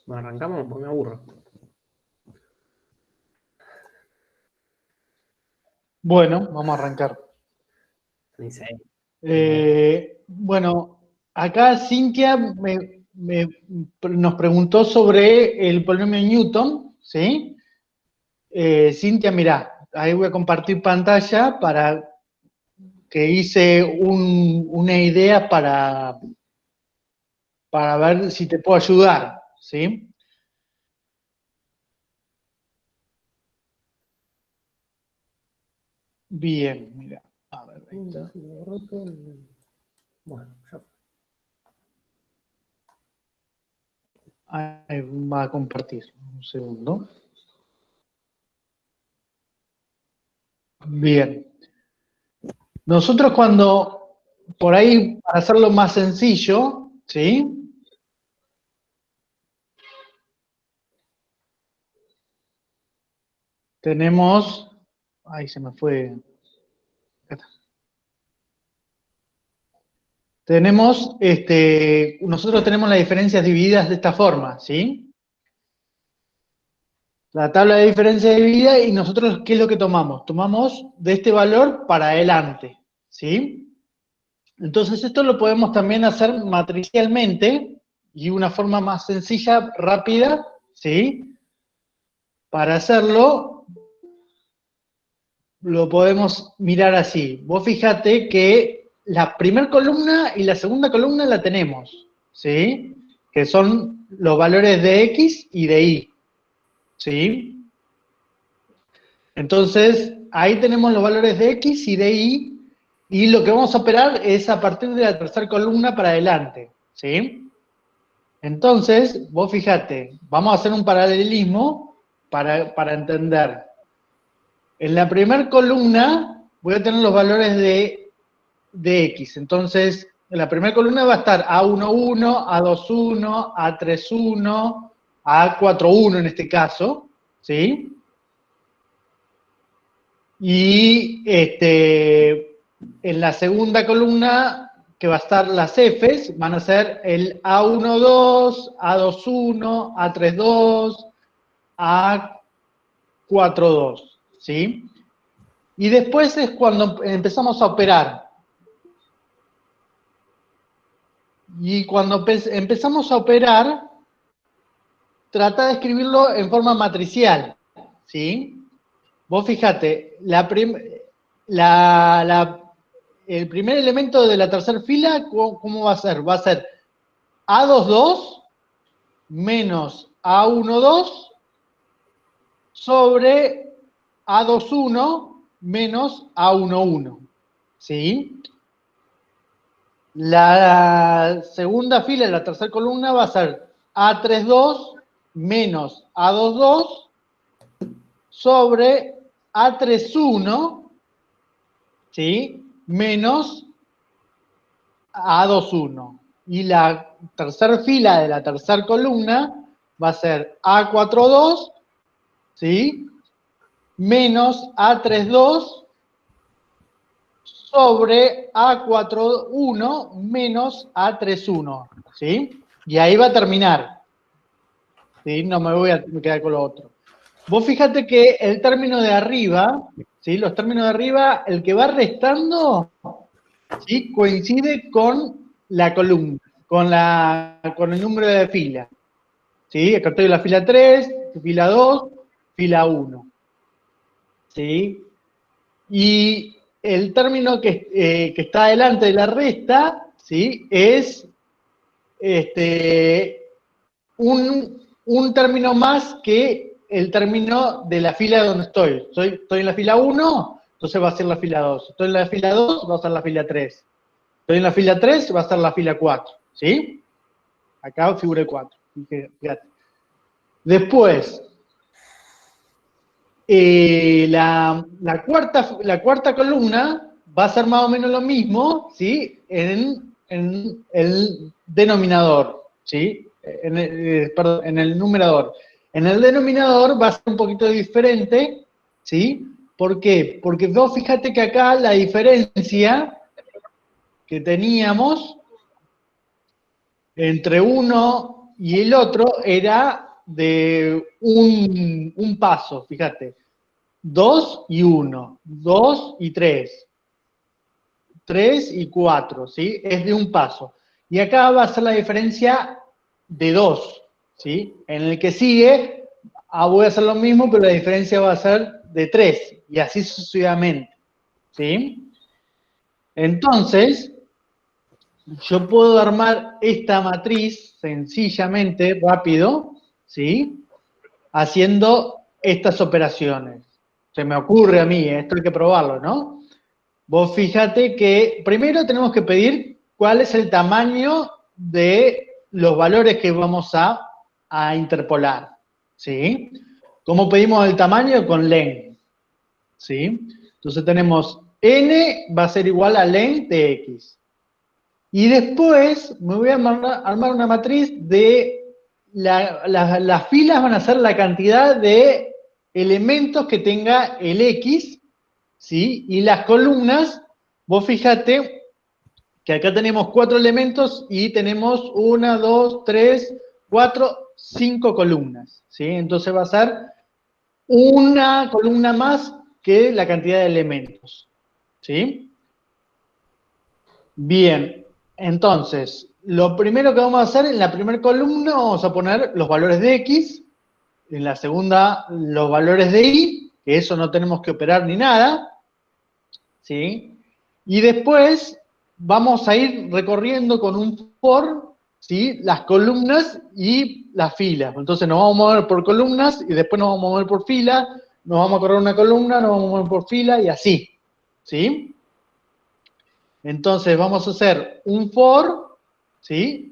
Bueno, arrancamos, porque me aburro. Bueno, vamos a arrancar. Ni sé. Bueno, acá Cintia nos preguntó sobre el polinomio Newton, ¿sí? Cintia, mirá, ahí voy a compartir pantalla para que hice una idea para ver si te puedo ayudar, ¿sí? Bien, mira, a ver, ahí está. Bueno, ya. Ahí va a compartir, un segundo. Bien. Nosotros cuando, por ahí, para hacerlo más sencillo, ¿sí? Tenemos, ahí se me fue, tenemos, nosotros tenemos las diferencias divididas de esta forma, ¿sí? La tabla de diferencias dividida y nosotros, ¿qué es lo que tomamos? Tomamos de este valor para adelante, ¿sí? Entonces esto lo podemos también hacer matricialmente y una forma más sencilla, rápida, ¿sí? Para hacerlo, lo podemos mirar así. Vos fíjate que la primera columna y la segunda columna la tenemos, ¿sí? Que son los valores de X y de Y, ¿sí? Entonces, ahí tenemos los valores de X y de Y lo que vamos a operar es a partir de la tercera columna para adelante, ¿sí? Entonces, vos fíjate, vamos a hacer un paralelismo para entender. En la primera columna voy a tener los valores de X. Entonces, en la primera columna va a estar A11, A21, A31, A41 en este caso, ¿sí? Y en la segunda columna, que va a estar las Fs, van a ser el A12, A21, A32, A42, ¿sí? Y después es cuando empezamos a operar. Y cuando empezamos a operar, trata de escribirlo en forma matricial, ¿sí? Vos fíjate, el primer elemento de la tercera fila, ¿cómo va a ser? Va a ser A22 menos A12 sobre A21 menos A11, ¿sí? La segunda fila de la tercera columna va a ser A32 menos A22 sobre A31, ¿sí? Menos A21. Y la tercera fila de la tercera columna va a ser A42, ¿sí? Menos A32 sobre A41 menos A31, ¿sí? Y ahí va a terminar, ¿sí? No me voy a quedar con lo otro. Vos fíjate que el término de arriba, ¿sí? Los términos de arriba, el que va restando, ¿sí? Coincide con la columna, con el número de fila, ¿sí? Acá estoy en la fila 3, fila 2, fila 1, ¿sí? Y el término que está delante de la resta, ¿sí? Es un término más que el término de la fila donde estoy. Estoy en la fila 1, entonces va a ser la fila 2. Estoy en la fila 2, va a ser la fila 3. Estoy en la fila 3, va a ser la fila 4. ¿Sí? Acá figura 4. Fíjate. Después, la cuarta columna va a ser más o menos lo mismo, ¿sí? En el denominador, ¿sí? Perdón, en el numerador. En el denominador va a ser un poquito diferente, ¿sí? ¿Por qué? Porque vos fíjate que acá la diferencia que teníamos entre 1 y el otro era de un paso, fíjate. 2 y 1, 2 y 3, 3 y 4, ¿sí? Es de un paso. Y acá va a ser la diferencia de 2, ¿sí? En el que sigue, voy a hacer lo mismo, pero la diferencia va a ser de 3, y así sucesivamente, ¿sí? Entonces, yo puedo armar esta matriz sencillamente, rápido, ¿sí? Haciendo estas operaciones. Se me ocurre a mí, esto hay que probarlo, ¿no? Vos fíjate que primero tenemos que pedir cuál es el tamaño de los valores que vamos a interpolar, ¿sí? ¿Cómo pedimos el tamaño? Con len, ¿sí? Entonces tenemos n va a ser igual a len de x. Y después me voy a armar una matriz de las filas van a ser la cantidad de elementos que tenga el X, ¿sí? Y las columnas, vos fíjate que acá tenemos 4 elementos y tenemos 1, 2, 3, 4, 5 columnas, ¿sí? Entonces va a ser una columna más que la cantidad de elementos, ¿sí? Bien, entonces, lo primero que vamos a hacer, en la primera columna vamos a poner los valores de X, en la segunda los valores de Y, que eso no tenemos que operar ni nada, ¿sí? Y después vamos a ir recorriendo con un for, ¿sí? Las columnas y las filas. Entonces nos vamos a mover por columnas y después nos vamos a mover por fila, nos vamos a correr una columna, nos vamos a mover por fila y así, ¿sí? Entonces vamos a hacer un for, ¿sí?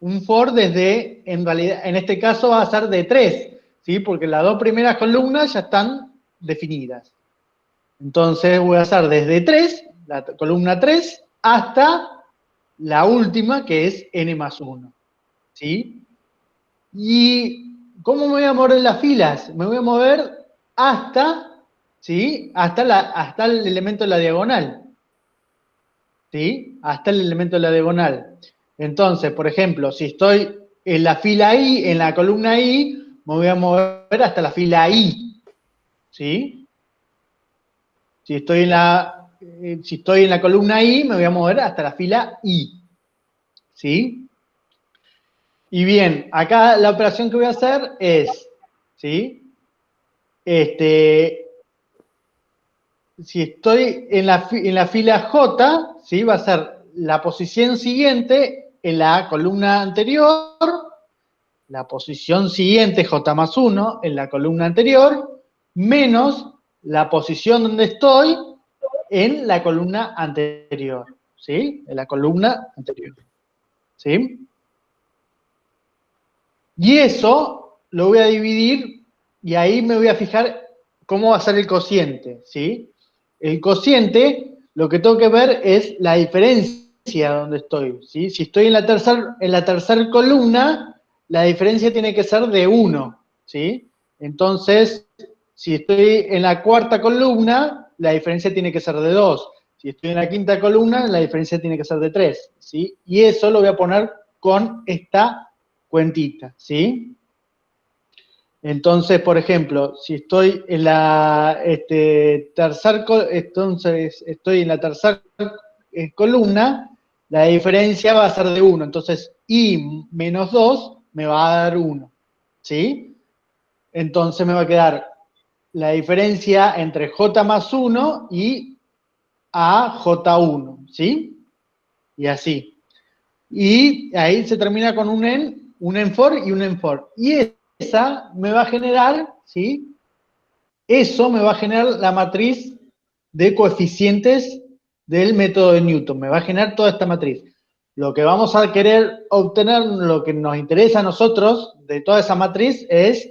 Un for desde, en realidad, en este caso va a ser de 3, ¿sí? Porque las dos primeras columnas ya están definidas. Entonces voy a hacer desde 3, la columna 3, hasta la última, que es n más 1, ¿sí? ¿Y cómo me voy a mover en las filas? Me voy a mover hasta, ¿sí? Hasta el elemento de la diagonal, ¿sí? Hasta el elemento de la diagonal. Entonces, por ejemplo, si estoy en la fila I, en la columna I, me voy a mover hasta la fila I, ¿sí? Si estoy en la columna I, me voy a mover hasta la fila I, ¿sí? Y bien, acá la operación que voy a hacer es, ¿sí? Si estoy en la fila J, ¿sí? Va a ser la posición siguiente en la columna anterior, la posición siguiente J más 1 en la columna anterior, menos la posición donde estoy en la columna anterior, ¿sí? En la columna anterior, ¿sí? Y eso lo voy a dividir y ahí me voy a fijar cómo va a ser el cociente, ¿sí? El cociente, lo que tengo que ver es la diferencia donde estoy, ¿sí? Si estoy en la tercera columna, la diferencia tiene que ser de 1, ¿sí? Entonces, si estoy en la cuarta columna, la diferencia tiene que ser de 2. Si estoy en la quinta columna, la diferencia tiene que ser de 3, ¿sí? Y eso lo voy a poner con esta cuentita, ¿sí? Entonces, por ejemplo, si estoy en la entonces estoy en la tercera columna, la diferencia va a ser de 1. Entonces, I menos 2 me va a dar 1, ¿sí? Entonces me va a quedar la diferencia entre J más 1 y AJ1, ¿sí? Y así. Y ahí se termina con un en for y un en for. Y esa me va a generar, ¿sí? Eso me va a generar la matriz de coeficientes del método de Newton. Me va a generar toda esta matriz. Lo que vamos a querer obtener, lo que nos interesa a nosotros de toda esa matriz es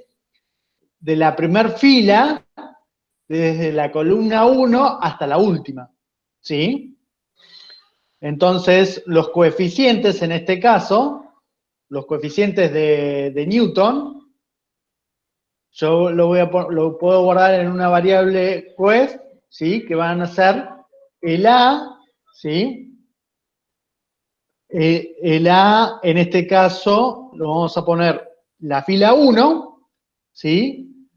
de la primer fila, desde la columna 1 hasta la última, ¿sí? Entonces, los coeficientes en este caso, los coeficientes de Newton, yo lo puedo guardar en una variable coef, ¿sí? Que van a ser el A, ¿sí? el A, en este caso, lo vamos a poner la fila 1, ¿sí?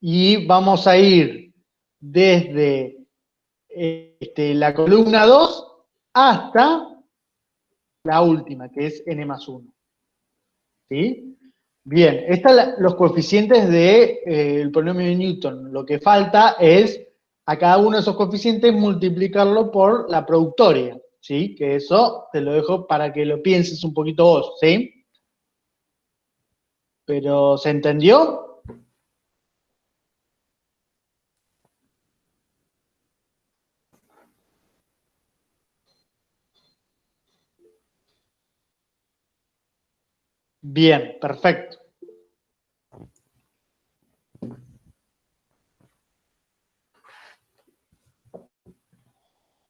Y vamos a ir desde la columna 2 hasta la última, que es n más 1. ¿Sí? Bien, están los coeficientes del polinomio de Newton. Lo que falta es a cada uno de esos coeficientes multiplicarlo por la productoria. ¿Sí? Que eso te lo dejo para que lo pienses un poquito vos. ¿Sí? ¿Pero se entendió? Bien, perfecto.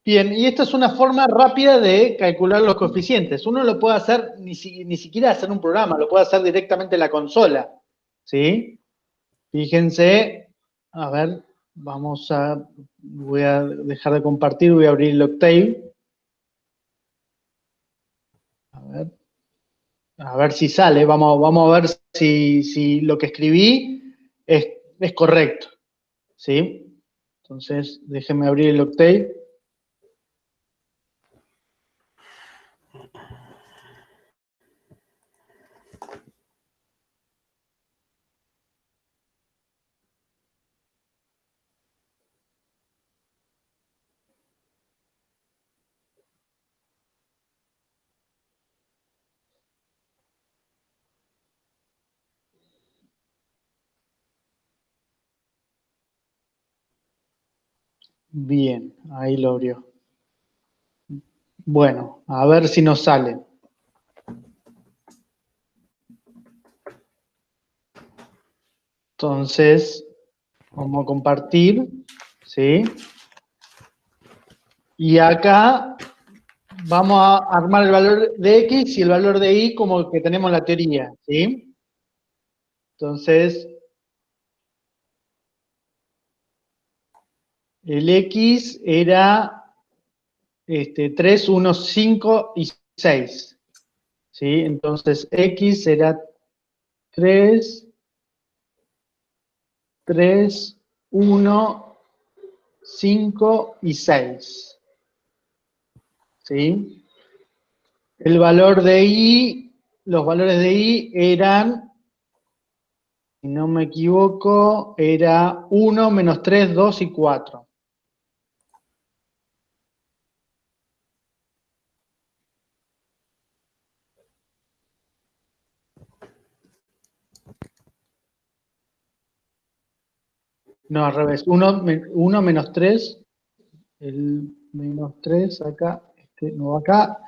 Bien, y esta es una forma rápida de calcular los coeficientes. Uno lo puede hacer, ni siquiera hacer un programa, lo puede hacer directamente en la consola. ¿Sí? Fíjense, a ver, voy a dejar de compartir, voy a abrir el Octave. A ver si sale, vamos a ver si lo que escribí es correcto. ¿Sí? Entonces, déjenme abrir el Octave. Bien, ahí lo abrió. Bueno, a ver si nos sale. Entonces, vamos a compartir, ¿sí? Y acá vamos a armar el valor de X y el valor de Y como que tenemos la teoría, ¿sí? Entonces, el X era 3, 1, 5 y 6, ¿sí? Entonces, X era 3, 3, 1, 5 y 6, ¿sí? El valor de Y, los valores de Y eran, si no me equivoco, era 1, menos 3, 2 y 4. No, al revés. 1 menos 3, el menos 3 acá, este no va acá,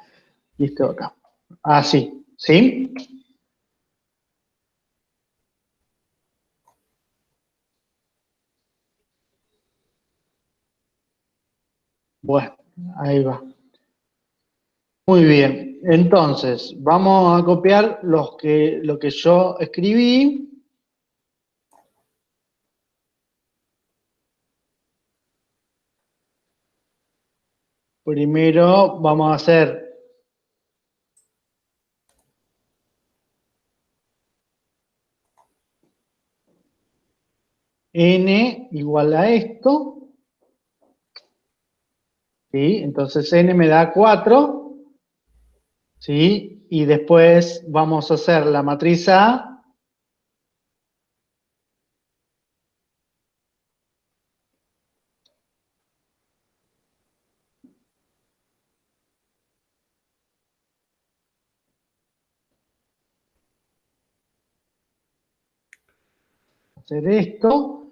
y este va acá. Así, ¿sí? Bueno, ahí va. Muy bien. Entonces, vamos a copiar lo que yo escribí. Primero vamos a hacer n igual a esto, ¿sí? Entonces n me da 4, ¿sí? Y después vamos a hacer la matriz A, hacer esto,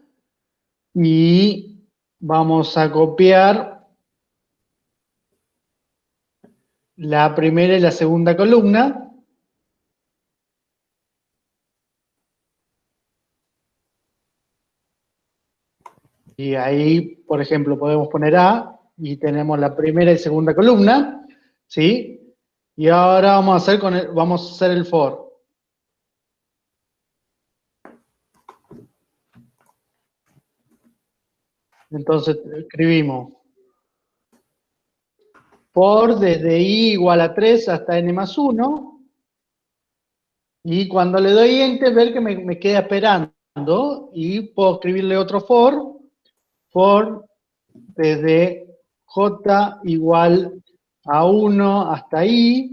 y vamos a copiar la primera y la segunda columna. Y ahí, por ejemplo, podemos poner A y tenemos la primera y segunda columna, ¿sí? Y ahora vamos a hacer vamos a hacer el for. Entonces escribimos for desde i igual a 3 hasta n más 1. Y cuando le doy enter, ver que me queda esperando. Y puedo escribirle otro for desde j igual a 1 hasta i.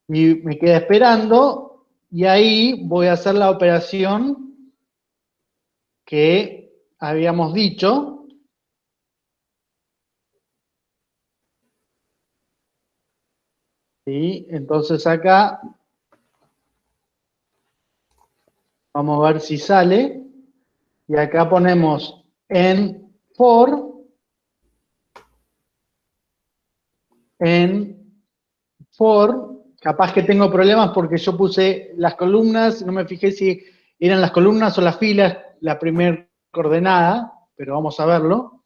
Y me queda esperando. Y ahí voy a hacer la operación que habíamos dicho. ¿Sí? Entonces acá vamos a ver si sale. Y acá ponemos en for, capaz que tengo problemas porque yo puse las columnas, no me fijé si eran las columnas o las filas la primera coordenada, pero vamos a verlo.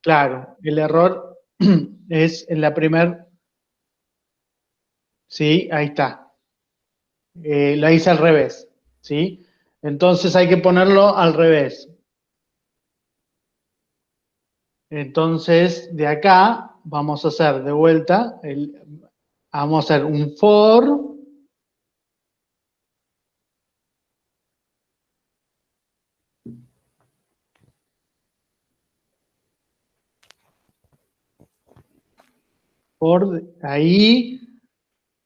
Claro, el error es en la primera. Sí, ahí está. La hice al revés, ¿sí? Entonces hay que ponerlo al revés. Entonces, de acá vamos a hacer de vuelta, vamos a hacer un for ahí,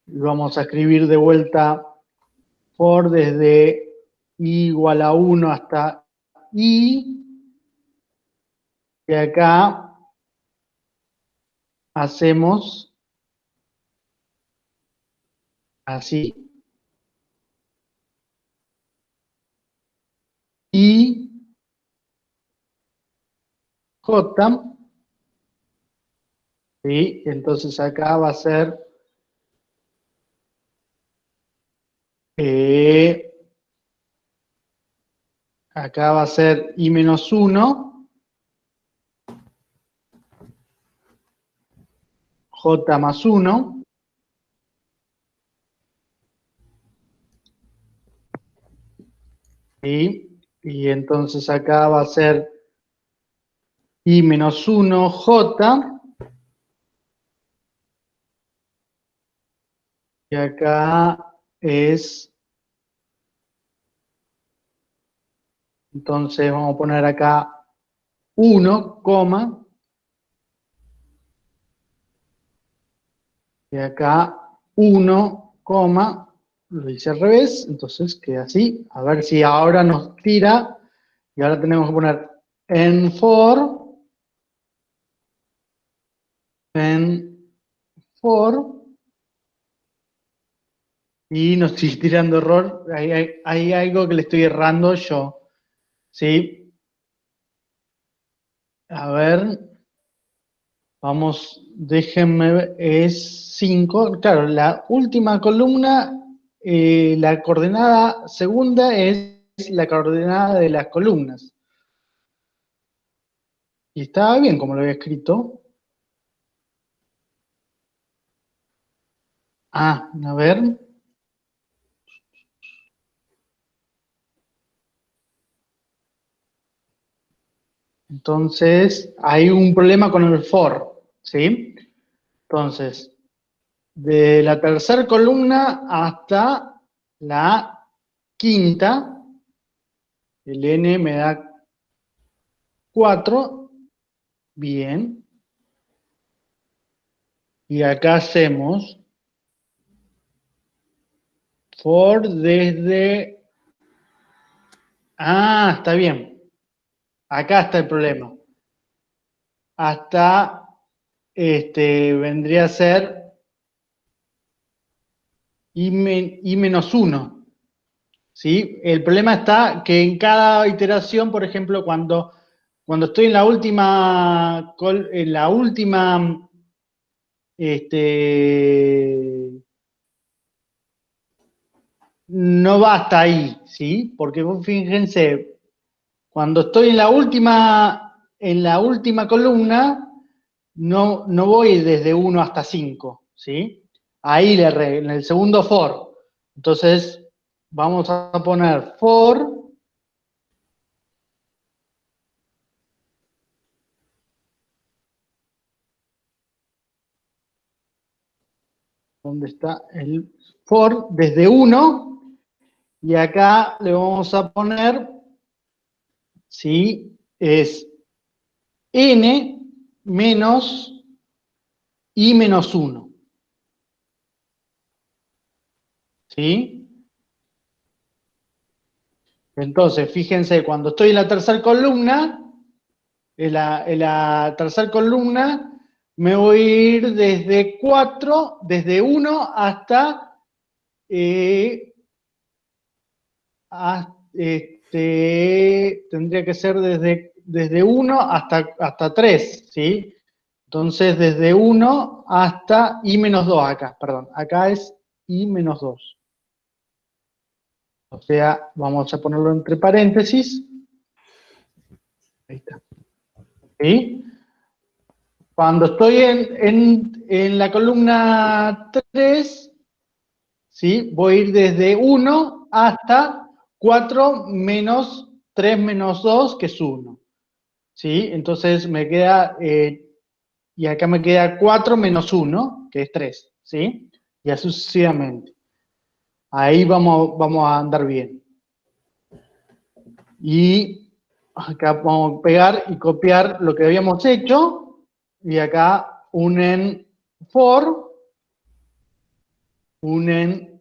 vamos a escribir de vuelta for desde i igual a 1 hasta i, y acá hacemos así, i, j, ¿sí? Entonces acá va a ser acá va a ser i menos 1, j más 1, ¿sí? Y entonces acá va a ser i menos 1, j, y acá es, entonces vamos a poner acá 1, coma, y acá 1, coma, lo hice al revés, entonces queda así. A ver si ahora nos tira, y ahora tenemos que poner en for, y nos sigue tirando error. Hay algo que le estoy errando yo, ¿sí? A ver, vamos, déjenme ver, es 5. Claro, la última columna, la coordenada segunda es la coordenada de las columnas. Y estaba bien como lo había escrito. Ah, a ver. Entonces, hay un problema con el for, ¿sí? Entonces, de la tercera columna hasta la quinta, el n me da 4, bien. Y acá hacemos for desde... Ah, está bien. Acá está el problema. Hasta, vendría a ser i menos 1. ¿Sí? El problema está que en cada iteración, por ejemplo, cuando estoy en la última, no va hasta ahí, ¿sí? Porque vos fíjense, cuando estoy en la última columna, no voy desde 1 hasta 5, ¿sí? Ahí le erré, en el segundo for. Entonces, vamos a poner for ¿Dónde está el for? Desde 1, y acá le vamos a poner, ¿sí? Es n menos i menos 1, ¿sí? Entonces, fíjense, cuando estoy en la tercera columna, en la tercera columna, me voy a ir desde 4, desde 1 hasta, tendría que ser desde 1 hasta 3, ¿sí? Entonces, desde 1 hasta i menos 2 acá, perdón. Acá es i menos 2. O sea, vamos a ponerlo entre paréntesis. Ahí está. ¿Sí? Cuando estoy en la columna 3, ¿sí? Voy a ir desde 1 hasta 4 menos 3 menos 2, que es 1. ¿Sí? Entonces me queda, y acá me queda 4 menos 1, que es 3. ¿Sí? Y así sucesivamente. Ahí vamos a andar bien. Y acá vamos a pegar y copiar lo que habíamos hecho. Y acá unen for, unen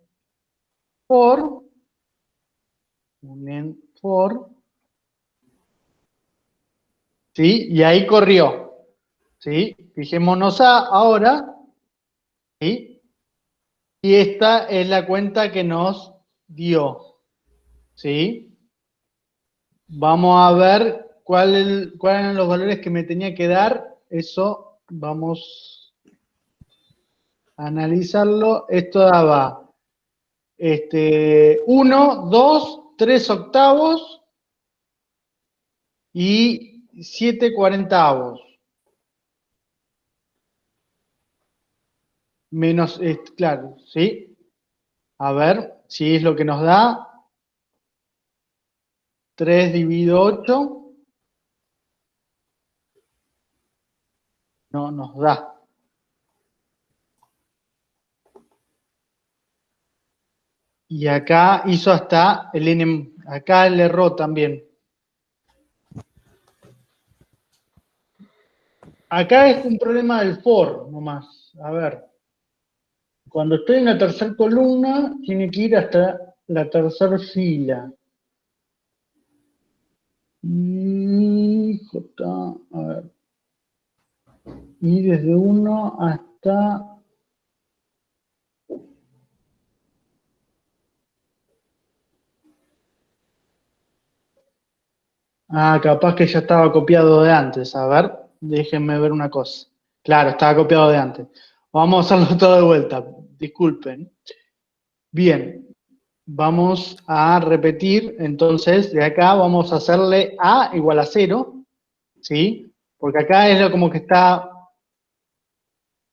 for, unen for. ¿Sí? Y ahí corrió. ¿Sí? Fijémonos ahora. ¿Sí? Y esta es la cuenta que nos dio. ¿Sí? Vamos a ver cuáles eran los valores que me tenía que dar. Eso vamos a analizarlo. Esto daba 1, 2, 3 octavos y 7 cuarentavos. Menos, claro, ¿sí? A ver si es lo que nos da. 3 dividido 8. No nos da. Y acá hizo hasta el n, acá le erró también. Acá es un problema del for, nomás. A ver. Cuando estoy en la tercera columna, tiene que ir hasta la tercera fila. Y J, a ver. Y desde 1 hasta... Ah, capaz que ya estaba copiado de antes. A ver, déjenme ver una cosa. Claro, estaba copiado de antes. Vamos a hacerlo todo de vuelta. Disculpen. Bien, vamos a repetir. Entonces, de acá vamos a hacerle A igual a 0. ¿Sí? Porque acá es como que está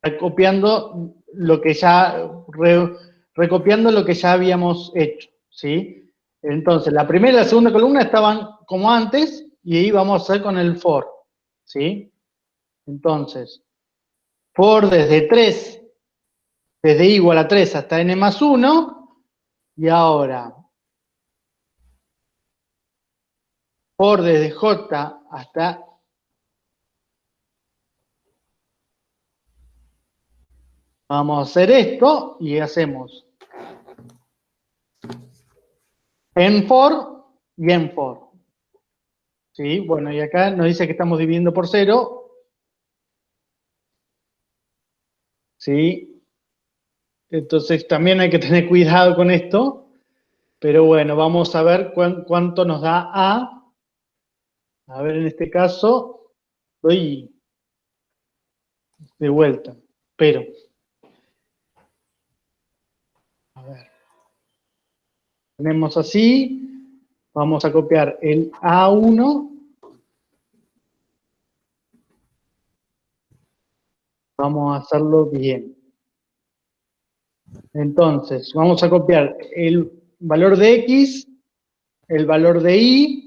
recopiando lo que ya, recopiando lo que ya habíamos hecho. ¿Sí? Entonces, la primera y la segunda columna estaban como antes, y ahí vamos a hacer con el for. ¿Sí? Entonces, for desde 3, desde i igual a 3 hasta n más 1, y ahora for desde j hasta... Vamos a hacer esto y hacemos en for y en for. ¿Sí? Bueno, y acá nos dice que estamos dividiendo por 0. ¿Sí? Entonces también hay que tener cuidado con esto. Pero bueno, vamos a ver cuánto nos da A. A ver, en este caso, doy de vuelta. Pero, a ver, tenemos así. Vamos a copiar el A1. Vamos a hacerlo bien. Entonces, vamos a copiar el valor de X, el valor de Y,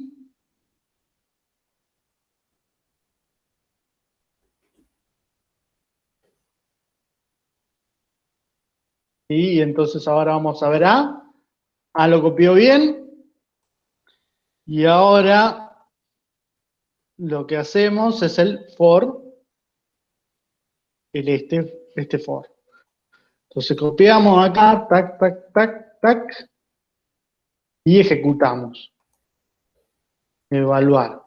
Y entonces ahora vamos a ver A. A lo copió bien. Y ahora lo que hacemos es el for, este for. Entonces copiamos acá, tac, tac, tac, tac, y ejecutamos. Evaluar.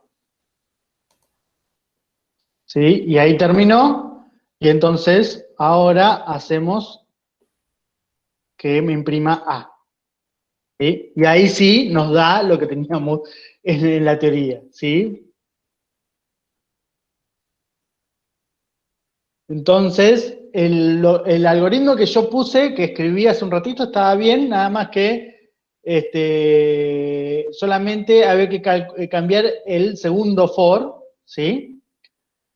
¿Sí? Y ahí terminó. Y entonces ahora hacemos que me imprima A. ¿Sí? Y ahí sí nos da lo que teníamos en la teoría. ¿Sí? Entonces, el algoritmo que yo puse, que escribí hace un ratito, estaba bien, nada más que solamente había que cambiar el segundo for, ¿sí?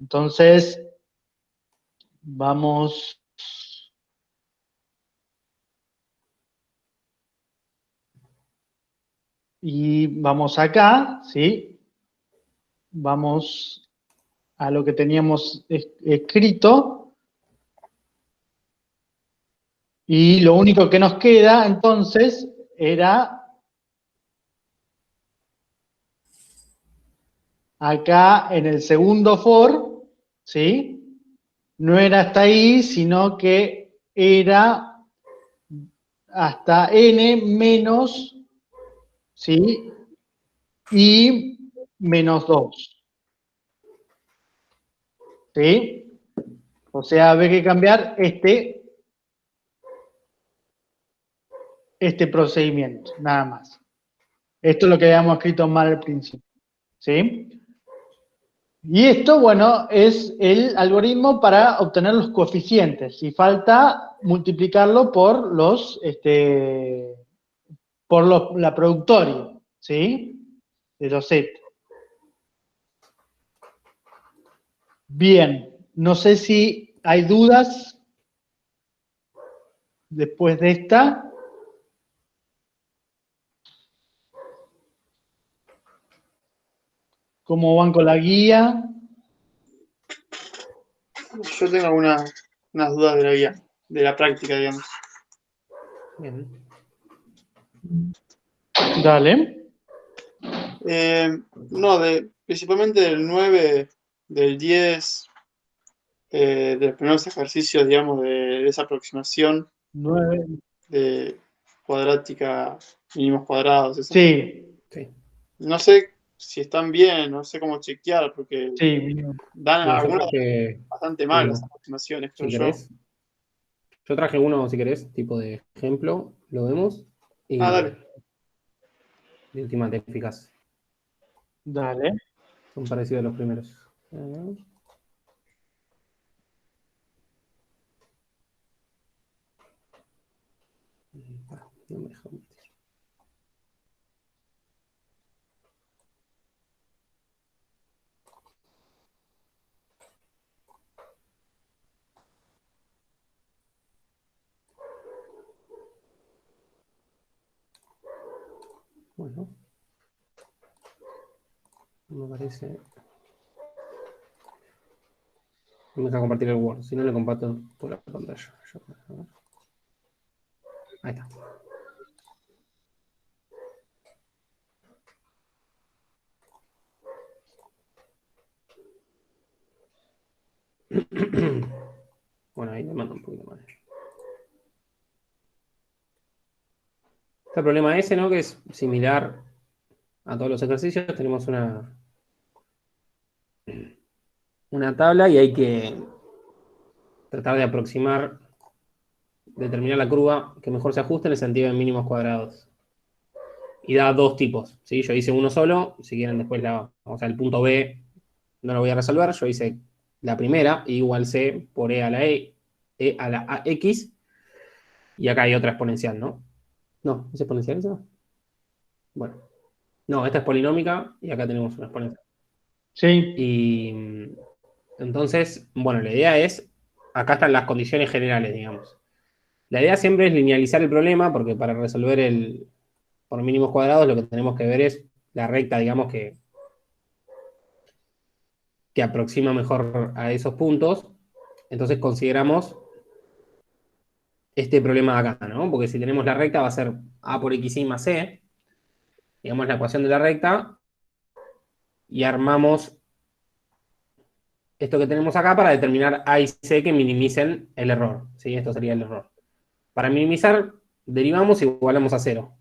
Entonces, vamos y vamos acá, ¿sí? Vamos a lo que teníamos escrito y lo único que nos queda entonces era acá en el segundo for, ¿sí? No era hasta ahí, sino que era hasta n menos, ¿sí? Y menos 2, ¿sí? O sea, había que cambiar este procedimiento, nada más. Esto es lo que habíamos escrito mal al principio, ¿sí? Y esto, bueno, es el algoritmo para obtener los coeficientes. Y falta multiplicarlo por la productoria, ¿sí? De los Z. Bien, no sé si hay dudas después de esta. ¿Cómo van con la guía? Yo tengo unas dudas de la guía, de la práctica, digamos. Bien. Dale. No, principalmente del 9, del 10, de los primeros ejercicios, digamos, de esa aproximación 9. de cuadrática, mínimos cuadrados, eso. Sí, Sí. No sé si están bien, no sé cómo chequear, porque sí. dan Mira, yo algunas traje bastante mal las uno, aproximaciones, creo si yo. querés. Yo traje uno, si querés, tipo de ejemplo, lo vemos. Ah, Y dale. de última te fijas. Dale. Son parecidos a los primeros. No me deja mentir. Bueno, me parece. No me deja compartir el Word, si no le comparto por la pantalla. A ver. Ahí está. Bueno, ahí le mando un poquito más. Está el problema ese, ¿no? Que es similar a todos los ejercicios. Tenemos una tabla y hay que tratar de aproximar, determinar la curva que mejor se ajuste en el sentido de mínimos cuadrados. Y da dos tipos, ¿sí? Yo hice uno solo, si quieren después el punto B no lo voy a resolver, yo hice la primera, I igual C por E a la E a la AX, y acá hay otra exponencial, ¿no? No, ¿es exponencial eso? Bueno, no, esta es polinómica y acá tenemos una exponencial. Sí. Y entonces, bueno, la idea es, acá están las condiciones generales, digamos. La idea siempre es linealizar el problema, porque para resolver por mínimos cuadrados lo que tenemos que ver es la recta, digamos, que aproxima mejor a esos puntos. Entonces consideramos este problema de acá, ¿no? Porque si tenemos la recta va a ser A por XY más C, digamos la ecuación de la recta, y armamos esto que tenemos acá para determinar A y C que minimicen el error, ¿sí? Esto sería el error. Para minimizar, derivamos y igualamos a 0,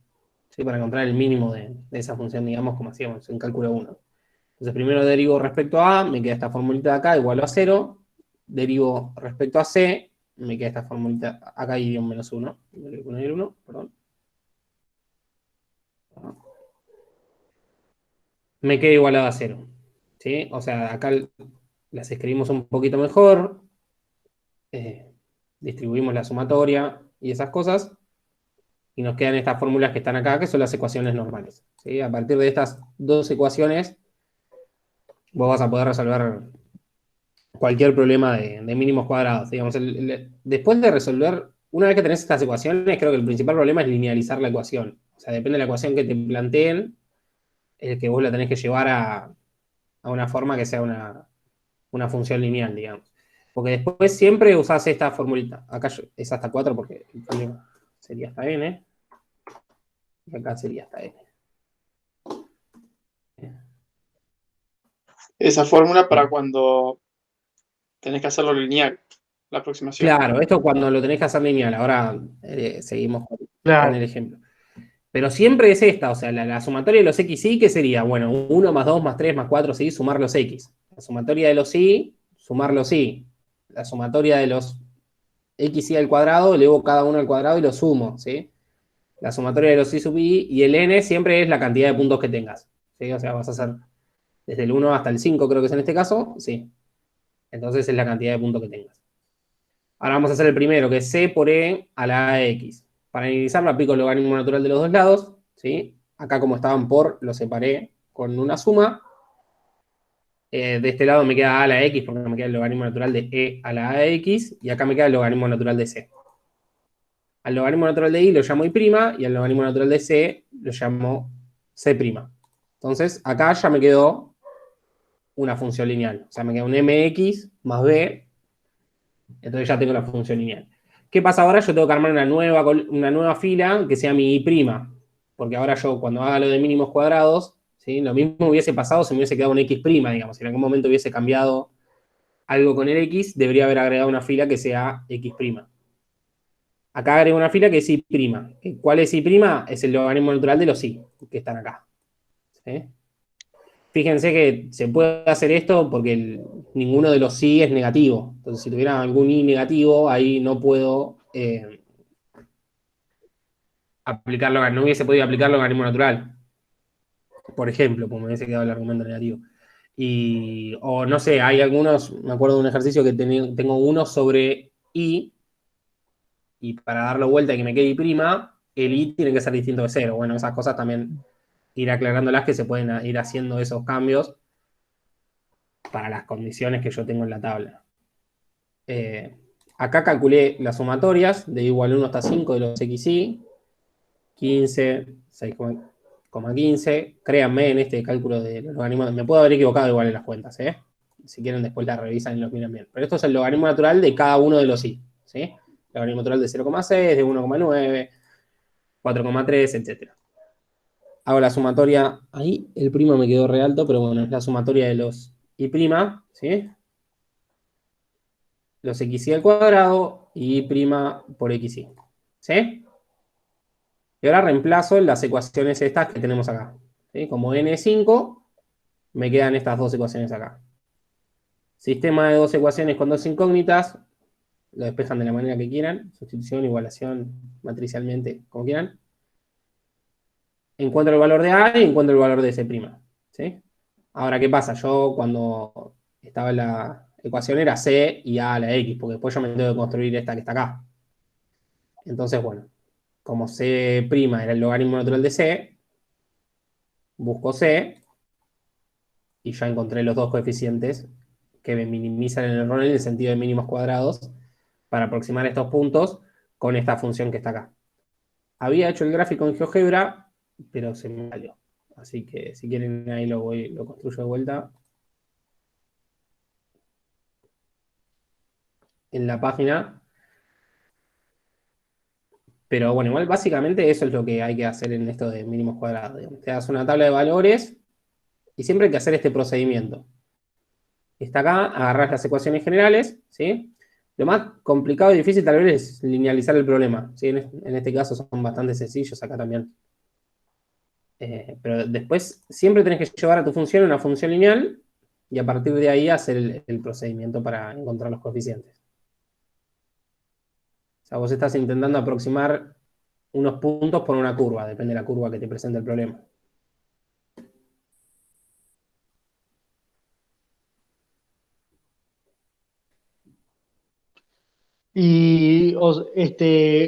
¿sí? Para encontrar el mínimo de esa función, digamos, como hacíamos en cálculo 1. Entonces primero derivo respecto a A, me queda esta formulita de acá, igual a 0. Derivo respecto a C, me queda esta formulita acá y un menos 1. El 1, perdón. Me queda igualado a 0. ¿Sí? O sea, acá las escribimos un poquito mejor, eh, distribuimos la sumatoria y esas cosas, y nos quedan estas fórmulas que están acá, que son las ecuaciones normales. ¿Sí? A partir de estas dos ecuaciones, vos vas a poder resolver cualquier problema de mínimos cuadrados. Digamos, después de resolver, una vez que tenés estas ecuaciones, creo que el principal problema es linealizar la ecuación. O sea, depende de la ecuación que te planteen, el que vos la tenés que llevar a una forma que sea una función lineal, digamos. Porque después siempre usás esta formulita. Acá es hasta 4 porque el problema sería hasta n. Y acá sería hasta n. Esa fórmula para cuando tenés que hacerlo lineal, la aproximación. Claro, esto cuando lo tenés que hacer lineal. Ahora seguimos con Claro. el ejemplo. Pero siempre es esta, o sea, la sumatoria de los x y, ¿qué sería? Bueno, 1 más 2 más 3 más 4, sí, sumar los x. La sumatoria de los y, sumar los y. La sumatoria de los x y al cuadrado, elevo cada uno al cuadrado y lo sumo, ¿sí? La sumatoria de los i sub i y el n siempre es la cantidad de puntos que tengas, ¿sí? O sea, vas a hacer desde el 1 hasta el 5, creo que es en este caso, sí. Entonces es la cantidad de puntos que tengas. Ahora vamos a hacer el primero, que es c por e a la x. Para iniciarlo aplico el logaritmo natural de los dos lados, ¿sí? Acá como estaban por, lo separé con una suma. De este lado me queda a la x porque me queda el logaritmo natural de e a la x, y acá me queda el logaritmo natural de c. Al logaritmo natural de i lo llamo i' y al logaritmo natural de c lo llamo c'. Entonces acá ya me quedó una función lineal. O sea, me queda un mx más b, entonces ya tengo la función lineal. ¿Qué pasa ahora? Yo tengo que armar una nueva fila que sea mi i', porque ahora yo cuando haga lo de mínimos cuadrados, ¿sí? Lo mismo hubiese pasado si me hubiese quedado un x', digamos. Si en algún momento hubiese cambiado algo con el x, debería haber agregado una fila que sea x'. Acá agrego una fila que es i'. ¿Cuál es i'? Es el logaritmo natural de los i, que están acá. ¿Sí? Fíjense que se puede hacer esto porque ninguno de los i es negativo. Entonces, si tuviera algún i negativo, ahí no puedo aplicarlo, no hubiese podido aplicar el logaritmo natural. Por ejemplo, como me hubiese quedado el argumento negativo. O no sé, hay algunos, me acuerdo de un ejercicio que tengo uno sobre i, y para darlo vuelta y que me quede i', el i tiene que ser distinto de 0. Bueno, esas cosas también ir aclarándolas, que se pueden ir haciendo esos cambios para las condiciones que yo tengo en la tabla. Acá calculé las sumatorias de igual 1 hasta 5 de los xy, 15, 6,15. Créanme en este cálculo de los logaritmos. Me puedo haber equivocado igual en las cuentas, ¿eh? Si quieren después la revisan y los miran bien. Pero esto es el logaritmo natural de cada uno de los i, ¿sí? El logaritmo natural de 0,6, de 1,9, 4,3, etc. Hago la sumatoria, ahí el primo me quedó re alto, pero bueno, es la sumatoria de los i', ¿sí? Los xy al cuadrado y i' por xy, ¿sí? Y ahora reemplazo las ecuaciones estas que tenemos acá, ¿sí? Como n5, me quedan estas dos ecuaciones acá. Sistema de dos ecuaciones con dos incógnitas, lo despejan de la manera que quieran, sustitución, igualación, matricialmente, como quieran. Encuentro el valor de A y encuentro el valor de C', ¿sí? Ahora, ¿qué pasa? Yo cuando estaba en la ecuación era C y A a la X, porque después yo me tengo que construir esta que está acá. Entonces, bueno, como C' era el logaritmo natural de C, busco C y ya encontré los dos coeficientes que me minimizan el error en el sentido de mínimos cuadrados para aproximar estos puntos con esta función que está acá. Había hecho el gráfico en GeoGebra, pero se me salió. Así que si quieren ahí lo construyo de vuelta en la página. Pero bueno, igual básicamente eso es lo que hay que hacer en esto de mínimos cuadrados. Digamos. Te das una tabla de valores y siempre hay que hacer este procedimiento. Está acá, agarrás las ecuaciones generales, ¿sí? Lo más complicado y difícil tal vez es linealizar el problema, ¿sí? En este caso son bastante sencillos, acá también. Pero después siempre tenés que llevar a tu función una función lineal y a partir de ahí hacer el procedimiento para encontrar los coeficientes. O sea, vos estás intentando aproximar unos puntos por una curva, depende de la curva que te presente el problema. Y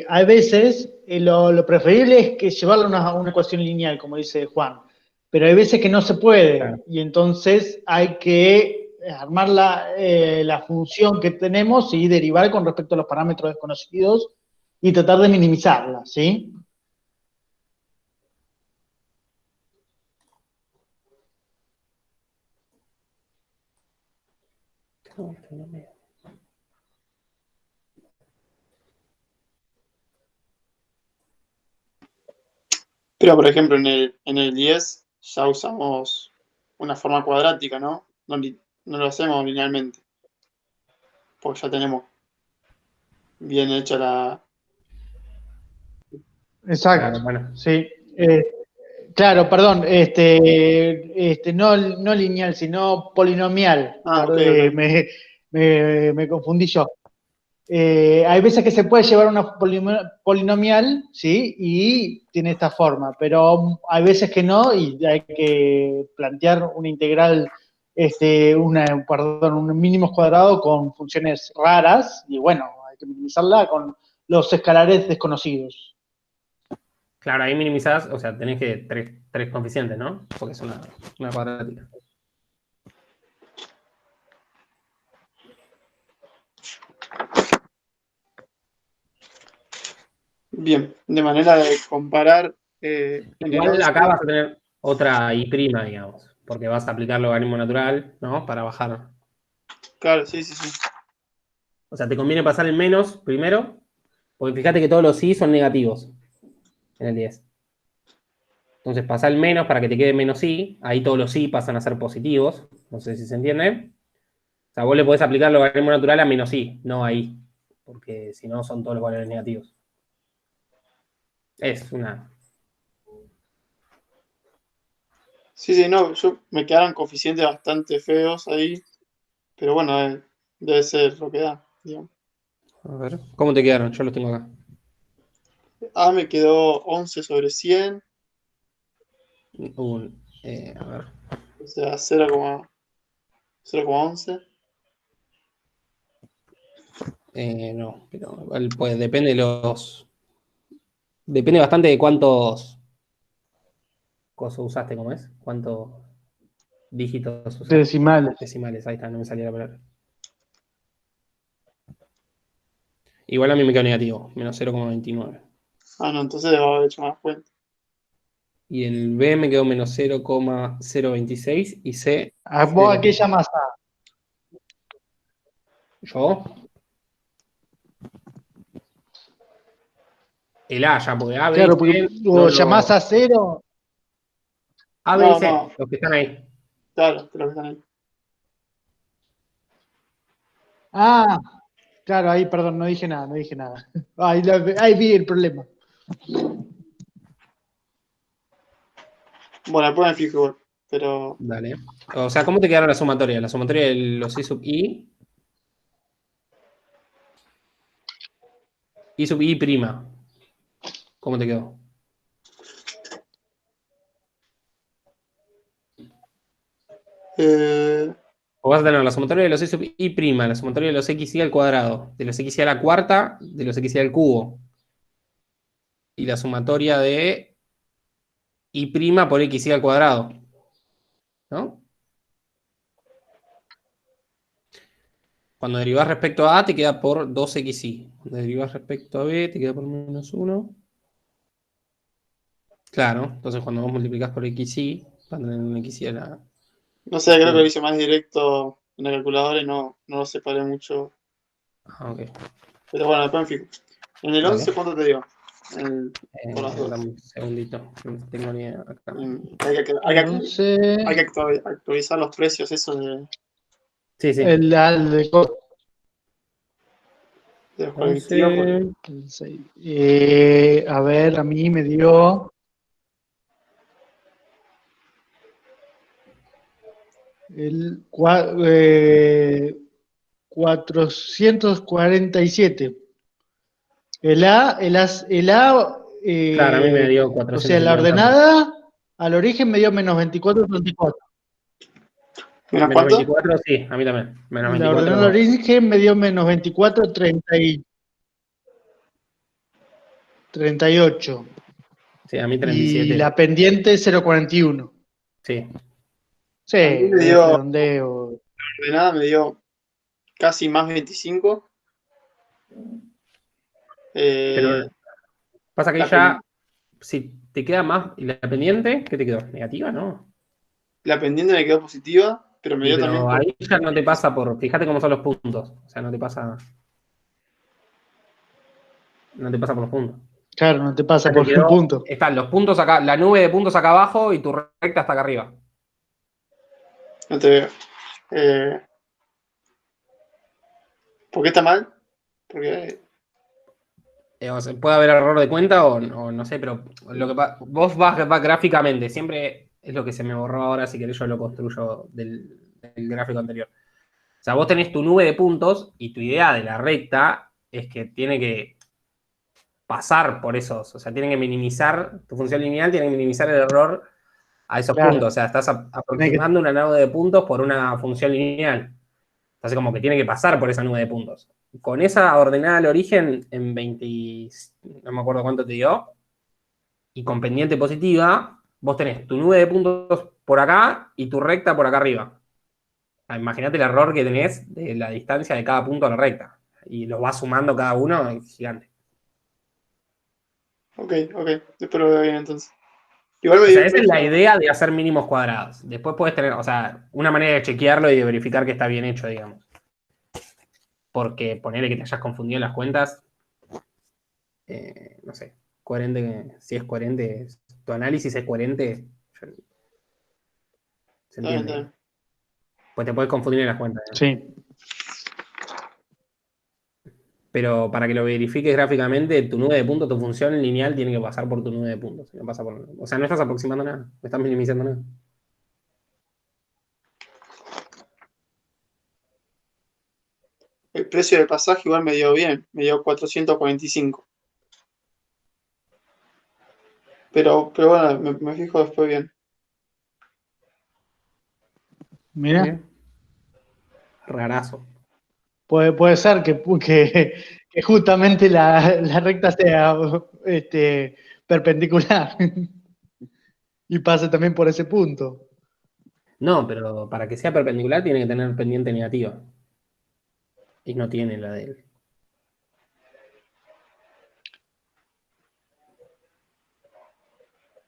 hay veces, lo preferible es que llevarlo a una ecuación lineal, como dice Juan, pero hay veces que no se puede, Claro. y entonces hay que armar la función que tenemos y derivar con respecto a los parámetros desconocidos y tratar de minimizarla, ¿sí? Pero, por ejemplo, en el 10 ya usamos una forma cuadrática, ¿no? No lo hacemos linealmente, porque ya tenemos bien hecha la... Exacto, Claro, bueno. sí. Claro, perdón, no lineal, sino polinomial. Ah, ok, ok. Me confundí yo. Hay veces que se puede llevar una polinomial, ¿sí? Y tiene esta forma, pero hay veces que no y hay que plantear una integral, un mínimos cuadrado con funciones raras y bueno, hay que minimizarla con los escalares desconocidos. Claro, ahí minimizás, o sea, tenés que tres coeficientes, ¿no? Porque es una cuadrática. Bien, de manera de comparar en el Igual 11. acá vas a tener otra I', digamos, porque vas a aplicar logaritmo natural, ¿no? Para bajar. Claro, sí, sí, sí. O sea, te conviene pasar el menos primero, porque fíjate que todos los I son negativos en el 10. Entonces pasa el menos para que te quede menos I, ahí todos los I pasan a ser positivos, no sé si se entiende. O sea, vos le podés aplicar logaritmo natural a menos I, no a I, porque si no son todos los valores negativos. Es una... Sí, sí, no, me quedaron coeficientes bastante feos ahí, pero bueno, debe ser lo que da, digamos. A ver, ¿cómo te quedaron? Yo los tengo acá. A me quedó 11/100, A ver. o sea, 0,11. No, pero igual pues depende de los... Depende bastante de cuántos cosas usaste, ¿cómo es? ¿Cuántos dígitos usaste? Decimales. Decimales, ahí está, no me salía la palabra. Igual a mí me quedó negativo, menos 0,29. Ah, no, entonces debo haber hecho más cuenta. Y el B me quedó menos 0,026 y C ¿Vos a 0. qué llamas A? ¿Yo? El A ya, porque A, B y Claro, porque C no vos llamás lo... a cero. A, B y No, C, no, los que están ahí. claro, creo que están ahí. Ah, claro, ahí, perdón, no dije nada, no dije nada. Ahí vi el problema. Bueno, después me fijo igual, pero Dale. O sea, ¿cómo te quedaron la sumatoria? La sumatoria de los I sub I. I sub I prima. ¿Cómo te quedó? eh, O vas a tener la sumatoria de los I sub I prima, la sumatoria de los XY al cuadrado, de los XY a la cuarta, de los XY al cubo. Y la sumatoria de I prima por XY al cuadrado. ¿No? Cuando derivas respecto a A te queda por 2xy. Cuando derivas respecto a B te queda por menos 1. Claro, entonces cuando vos multiplicás por xy, vas a tener un xy a la... no sé, creo que lo cubo. hice más directo en la calculadora y no lo separé mucho. Ah, ok. Pero bueno, después me fijo. En el Dale. 11, ¿cuánto te digo? Por las dudas. Dame un segundito, no tengo ni idea acá. Entonces, Hay que actualizar los precios, eso de Sí, sí. el los colectivos. Porque 11, a ver, a mí me dio el 447. Claro, a mí me dio O sea, la 450 por ordenada al origen me dio menos 24,34. ¿menos menos cuánto? 24, sí, a mí también. Menos La ordenada al 24, origen me dio menos 24,38. sí, a mí Y 37. la pendiente 0,41. Sí. Sí, A mí me es dio, redondeo. ordenada me dio casi más 25. Pero Eh, pasa que ahí la, ya, pen- si te queda más, ¿y la pendiente? ¿Qué te quedó? ¿Negativa? No. la pendiente me quedó positiva, pero me Y dio también pero por... ahí ya no te pasa por, fíjate cómo son los puntos. O sea, no te pasa por los puntos. Claro, no te pasa Ya te por un quedó, punto. están los puntos acá, la nube de puntos acá abajo y tu recta está acá arriba. No te veo. Eh, ¿Por qué está mal? Porque... O sea, puede haber error de cuenta o no sé, pero vos vas gráficamente, siempre es lo que se me borró ahora, si querés yo lo construyo del gráfico anterior. O sea, vos tenés tu nube de puntos y tu idea de la recta es que tiene que pasar por esos, o sea, tiene que minimizar, tu función lineal tiene que minimizar el error a esos puntos, o Claro. sea, estás Tiene que- aproximando una nube de puntos por una función lineal. Entonces, como que tiene que pasar por esa nube de puntos. Con esa ordenada al origen en 20, no me acuerdo cuánto te dio, y con pendiente positiva, vos tenés tu nube de puntos por acá y tu recta por acá arriba. Imagínate el error que tenés de la distancia de cada punto a la recta. Y lo vas sumando cada uno, es gigante. Ok, después lo veo bien entonces. Igual me O dio sea, esa es incluso... la idea de hacer mínimos cuadrados. Después puedes tener, o sea, una manera de chequearlo y de verificar que está bien hecho, digamos. Porque ponerle que te hayas confundido en las cuentas, no sé, coherente, si es coherente, tu análisis es coherente, se Está bien, entiende, está digamos. bien. Pues te puedes confundir en las cuentas, ¿no? Sí. Pero para que lo verifiques gráficamente, tu nube de puntos, tu función lineal tiene que pasar por tu nube de puntos. No pasa por, o sea, no estás aproximando nada, no estás minimizando nada. El precio del pasaje igual me dio bien, me dio 445. Pero bueno, me fijo después bien. Mira, ¿Eh? Rarazo. puede ser que justamente la recta sea perpendicular y pase también por ese punto. No, pero para que sea perpendicular tiene que tener pendiente negativa. Y no tiene la de él.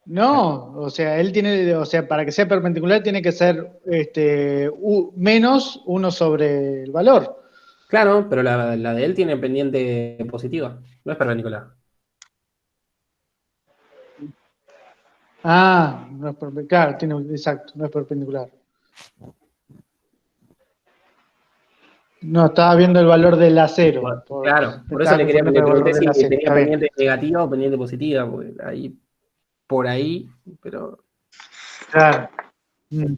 No, o sea, o sea, para que sea perpendicular tiene que ser menos 1 sobre el valor. Claro, pero la de él tiene pendiente positiva. No es perpendicular. Ah, no es perpendicular, exacto, no es perpendicular. No, estaba viendo el valor del acero. Claro, Me por eso estaba le quería confundiendo le con el pregunté valor del si acero. tenía Está bien. pendiente negativa o pendiente positiva, porque ahí, por ahí, pero. Claro. Mm.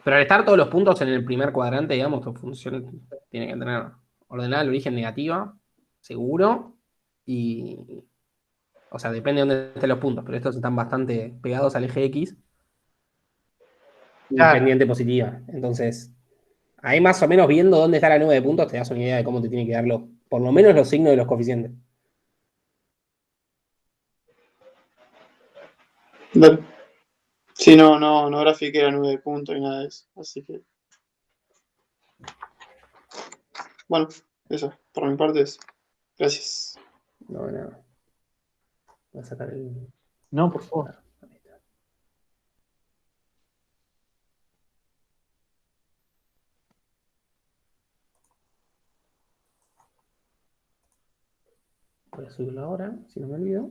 Pero al estar todos los puntos en el primer cuadrante, digamos, tu función tiene que tener ordenada el origen negativa, seguro, y. O sea, depende de dónde estén los puntos, pero estos están bastante pegados al eje X y Claro. pendiente positiva. Entonces, ahí más o menos viendo dónde está la nube de puntos, te das una idea de cómo te tiene que dar por lo menos los signos de los coeficientes. Dale. Sí, no grafiqué la nube de puntos ni nada de eso. Así que, bueno, eso, por mi parte es. Gracias. No, no. Voy a sacar el. No, por favor. Ahí está. Voy a subirlo ahora, si no me olvido.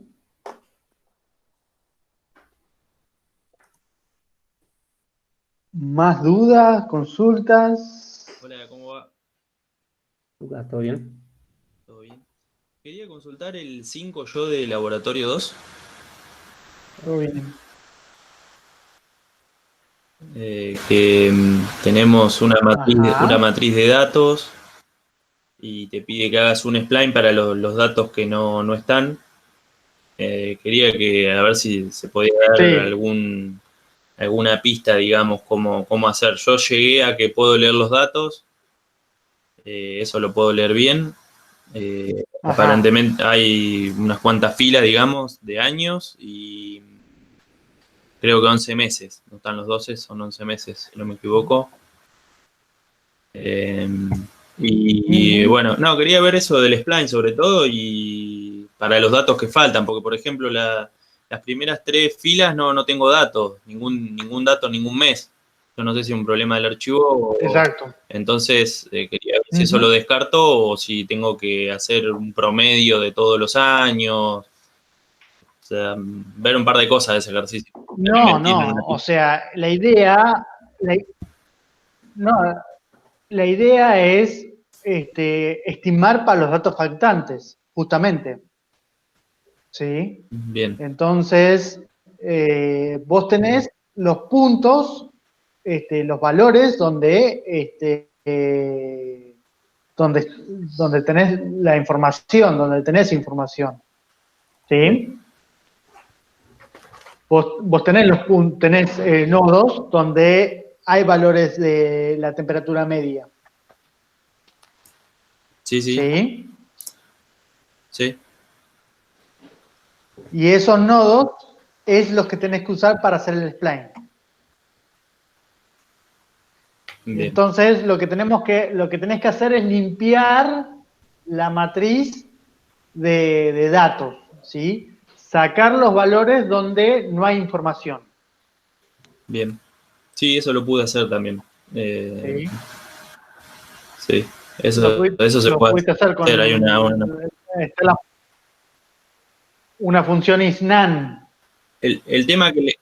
¿Más dudas, consultas? Hola, ¿cómo va? Lucas, ¿todo bien? ¿Todo bien? Quería consultar el 5 yo de laboratorio 2, Todo bien. que tenemos una Ajá. matriz de datos y te pide que hagas un spline para los datos que no están. Quería a ver si se podía dar Sí. alguna pista, digamos, cómo hacer. Yo llegué a que puedo leer los datos, eso lo puedo leer bien. Ajá. Aparentemente hay unas cuantas filas, digamos, de años y creo que 11 meses. No están los 12, son 11 meses, si no me equivoco. Eh, y Ujú. bueno, no, quería ver eso del spline sobre todo y para los datos que faltan, porque por ejemplo las primeras 3 filas no tengo datos, ningún dato, ningún mes. Yo no sé si es un problema del archivo Exacto. entonces quería ver si eso Ujú. lo descarto o si tengo que hacer un promedio de todos los años. O sea, ver un par de cosas de ese ejercicio. También me No, entienden no. una O pista. sea, la- no, la idea es estimar para los datos faltantes, justamente. ¿Sí? Bien, Entonces, vos tenés los puntos, los valores donde, donde tenés la información, donde tenés información. bien. ¿Sí? Vos tenés tenés nodos donde hay valores de la temperatura media. Sí, sí, ¿Sí? sí. Y esos nodos es los que tenés que usar para hacer el spline. Y Bien. entonces lo que tenés que hacer es limpiar la matriz de datos, ¿sí? Sacar los valores donde no hay información. Bien. Sí, eso lo pude hacer también. Eh, ¿Sí? sí, eso se Lo puede pudiste hacer hacer. Hay está una función isnan. el tema que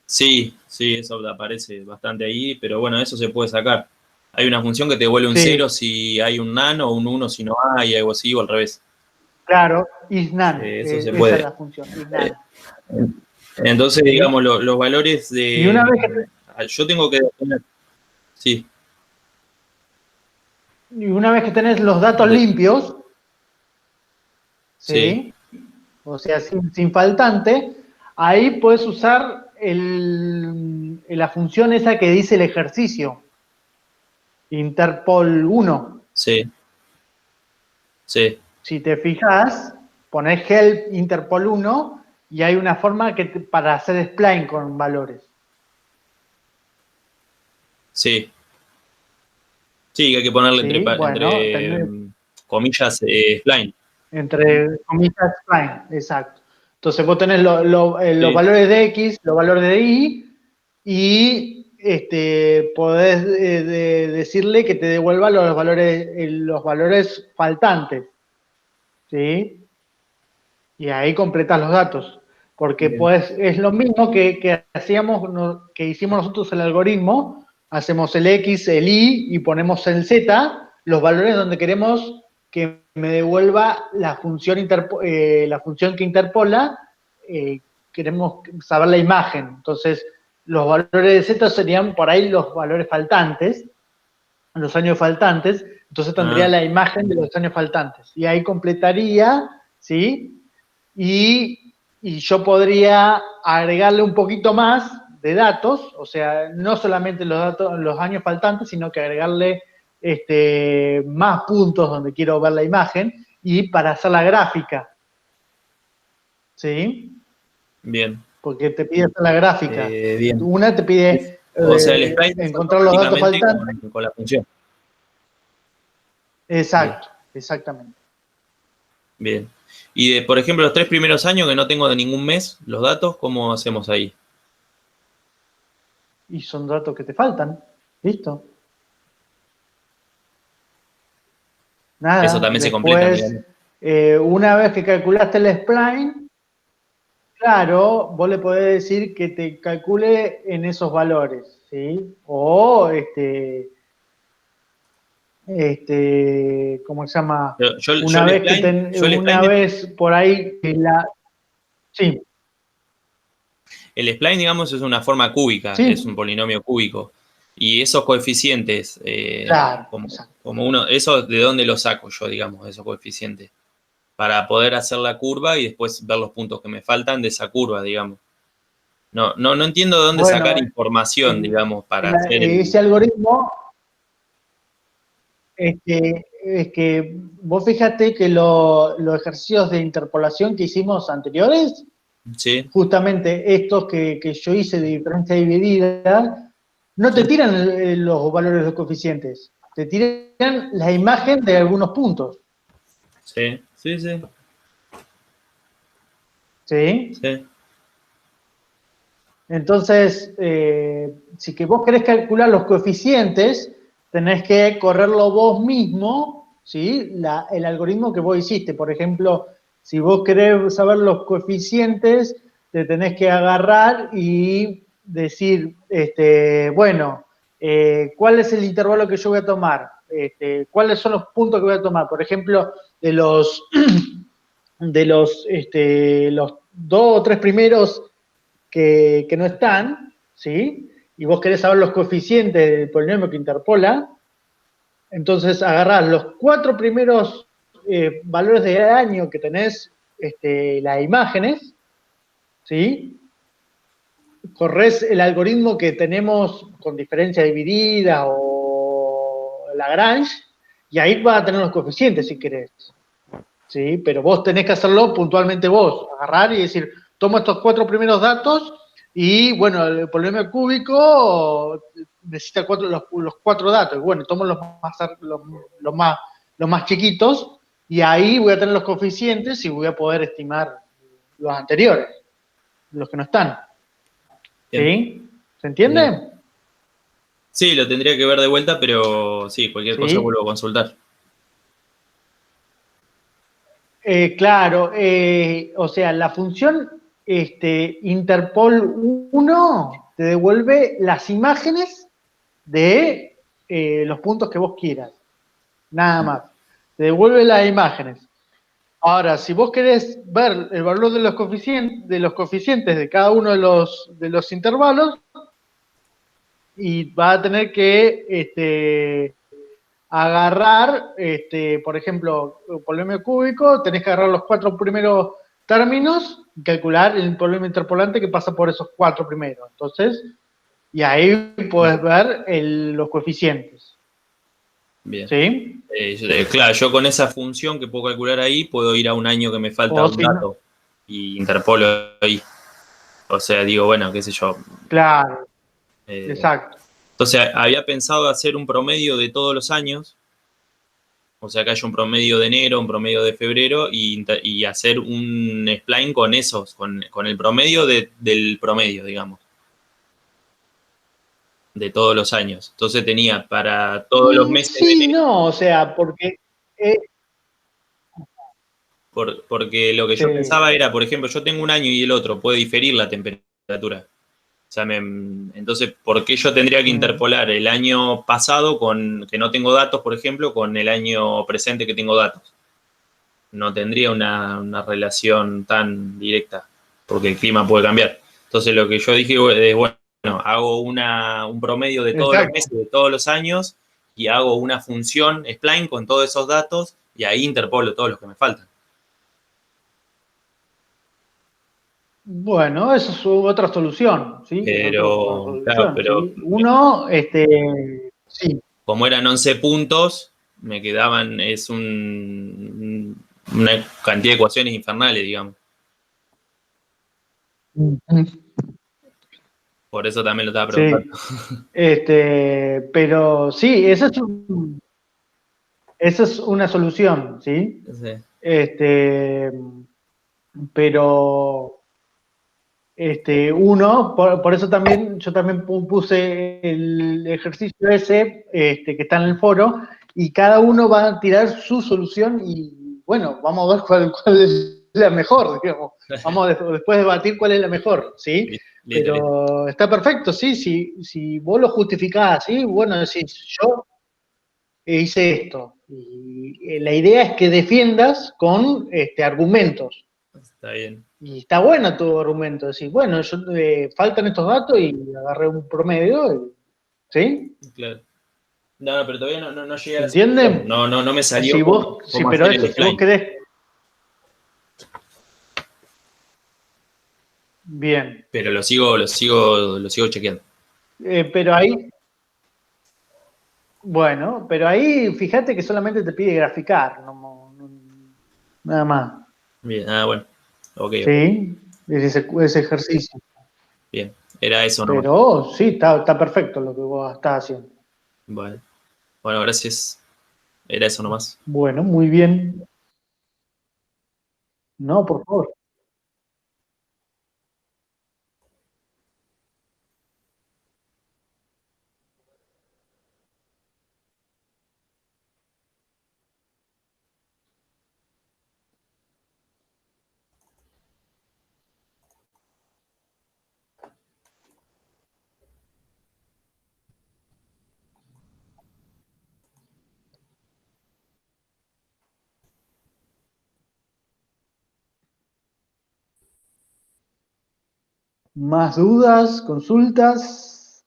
sí, sí, eso aparece bastante ahí, pero bueno, eso se puede sacar. Hay una función que te devuelve un cero Sí, si hay un nano o un uno si no hay, algo así, o al revés. claro, isnan. Eso se Esa es puede. la función, Eh, isnan. entonces, ¿Sí? digamos, los valores Y de... una vez Yo tengo que... Sí, que tenés los datos de- limpios, sí, ¿sí? O sea, sin faltante, ahí puedes usar la función esa que dice el ejercicio, Interpol 1. sí, sí, Si te fijas, pones help Interpol 1 y hay una forma para hacer spline con valores. sí. Sí, que hay que ponerle ¿Sí? Bueno, entre comillas, spline. entre comillas spline, exacto. Entonces vos tenés los Sí, valores de X, los valores de Y, y podés decirle que te devuelva los valores faltantes. ¿Sí? Y ahí completas los datos. Porque bien. pues es lo mismo que hicimos nosotros el algoritmo, hacemos el X, el Y y ponemos el Z, los valores donde queremos que me devuelva la función que interpola, queremos saber la imagen. Entonces, los valores de Z serían por ahí los valores faltantes, los años faltantes, entonces tendría Ah, la imagen de los años faltantes. Y ahí completaría, ¿sí? Y yo podría agregarle un poquito más de datos, o sea, no solamente los datos, los años faltantes, sino que agregarle más puntos donde quiero ver la imagen y para hacer la gráfica, ¿sí? bien, Porque te pide hacer la gráfica. bien. Una te pide O sea, el spline se hace encontrar los datos automáticamente faltantes. con la función. Bien, Exacto, exactamente. bien. Y por ejemplo, los 3 primeros años que no tengo de ningún mes, los datos, ¿cómo hacemos ahí? Y son datos que te faltan. ¿Listo? Eso Nada. también se completa, Después digamos. Una vez que calculaste el spline, claro, vos le podés decir que te calcule en esos valores, ¿sí? O, ¿cómo se llama? Una vez que yo el una spline, vez por ahí que sí, el spline, digamos, es una forma cúbica, es sí, un polinomio cúbico. Y esos coeficientes, claro, exacto. como uno, eso de dónde lo saco yo, digamos, esos coeficientes, para poder hacer la curva y después ver los puntos que me faltan de esa curva, digamos. No entiendo de dónde Bueno, sacar información, digamos, para hacer ese algoritmo es que vos fíjate que los ejercicios de interpolación que hicimos anteriores, Sí, justamente estos que yo hice de diferencia dividida, no te sí, tiran los valores de los coeficientes, te tiran la imagen de algunos puntos, sí, sí, sí, ¿sí? sí. Entonces, si que vos querés calcular los coeficientes, tenés que correrlo vos mismo, ¿sí? El algoritmo que vos hiciste. Por ejemplo, si vos querés saber los coeficientes, te tenés que agarrar y decir, bueno, ¿cuál es el intervalo que yo voy a tomar? ¿Cuáles son los puntos que voy a tomar? Por ejemplo, de los los 2 o 3 primeros que no están, ¿sí? Y vos querés saber los coeficientes del polinomio que interpola, entonces agarrás los 4 primeros valores de año que tenés las imágenes, ¿sí? Corres el algoritmo que tenemos con diferencia dividida o Lagrange, y ahí vas a tener los coeficientes si querés. ¿Sí? Pero vos tenés que hacerlo puntualmente vos, agarrar y decir, tomo estos 4 primeros datos y, bueno, el polinomio cúbico necesita los 4 datos. Bueno, tomo los más chiquitos y ahí voy a tener los coeficientes y voy a poder estimar los anteriores, los que no están. Bien, ¿Sí? ¿Se entiende? bien. Sí, lo tendría que ver de vuelta, pero sí, cualquier cosa ¿Sí? vuelvo a consultar. Claro, o sea, la función Interpol 1 te devuelve las imágenes de los puntos que vos quieras, nada más. Te devuelve las imágenes. Ahora, si vos querés ver el valor de los coeficientes de cada uno de los intervalos, y vas a tener que agarrar, por ejemplo, el polinomio cúbico, tenés que agarrar los 4 primeros términos y calcular el polinomio interpolante que pasa por esos 4 primeros. Entonces, y ahí puedes ver los coeficientes. Bien. ¿Sí? Claro, yo con esa función que puedo calcular ahí, puedo ir a un año que me falta O un si no, dato y interpolo ahí. O sea, digo, bueno, qué sé yo. claro, eh, exacto. entonces, había pensado hacer un promedio de todos los años, o sea, que haya un promedio de enero, un promedio de febrero, y hacer un spline con esos, con el promedio del promedio, digamos, de todos los años. Entonces tenía para todos los meses de Sí, enero, no, o sea, porque porque lo que yo sí. pensaba era, por ejemplo, yo tengo un año y el otro, puede diferir la temperatura. O sea, entonces, ¿por qué yo tendría que interpolar el año pasado con que no tengo datos, por ejemplo, con el año presente que tengo datos? No tendría una relación tan directa, porque el clima puede cambiar. Entonces, lo que yo dije es, bueno, hago un promedio de todos los Exacto. meses, de todos los años, y hago una función spline con todos esos datos, y ahí interpolo todos los que me faltan. Bueno, eso es otra solución, ¿sí? Es otra Pero, claro, solución, pero ¿sí? Uno, sí. como eran 11 puntos, me quedaban, una cantidad de ecuaciones infernales, digamos. Por eso también lo estaba preguntando. Sí. Pero sí, esa es una solución, ¿sí? Sí. Pero por eso también yo también puse el ejercicio ese que está en el foro, y cada uno va a tirar su solución y bueno, vamos a ver cuál es la mejor, digamos. Vamos después debatir cuál es la mejor, ¿sí? Listo, listo. Pero está perfecto, sí, si vos lo justificás, ¿sí? Bueno, decís, yo hice esto. Y la idea es que defiendas con argumentos. Está bien. Y está bueno tu argumento, decir, bueno, faltan estos datos y agarré un promedio, ¿sí? Claro. No, pero todavía no llegué a ¿Se la solución. entiende? No me salió Si vos, sí, cómo pero hacer el eso, si vos spline. querés, bien. Pero lo sigo chequeando. Pero ahí, bueno, pero ahí fíjate que solamente te pide graficar, nada más, Bien, bueno. Ok. ¿sí? Ese ejercicio. Bien. Era eso nomás. Pero sí, está perfecto lo que vos estás haciendo. Bueno, bueno, gracias. Era eso nomás. Bueno, muy bien. No, por favor. ¿Más dudas, consultas?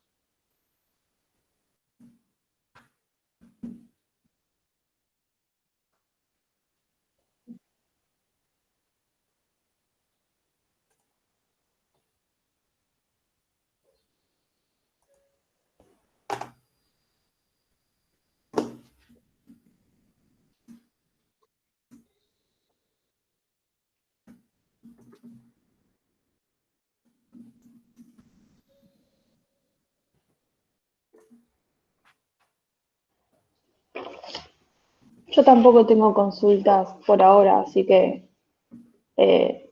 Yo tampoco tengo consultas por ahora, así que eh,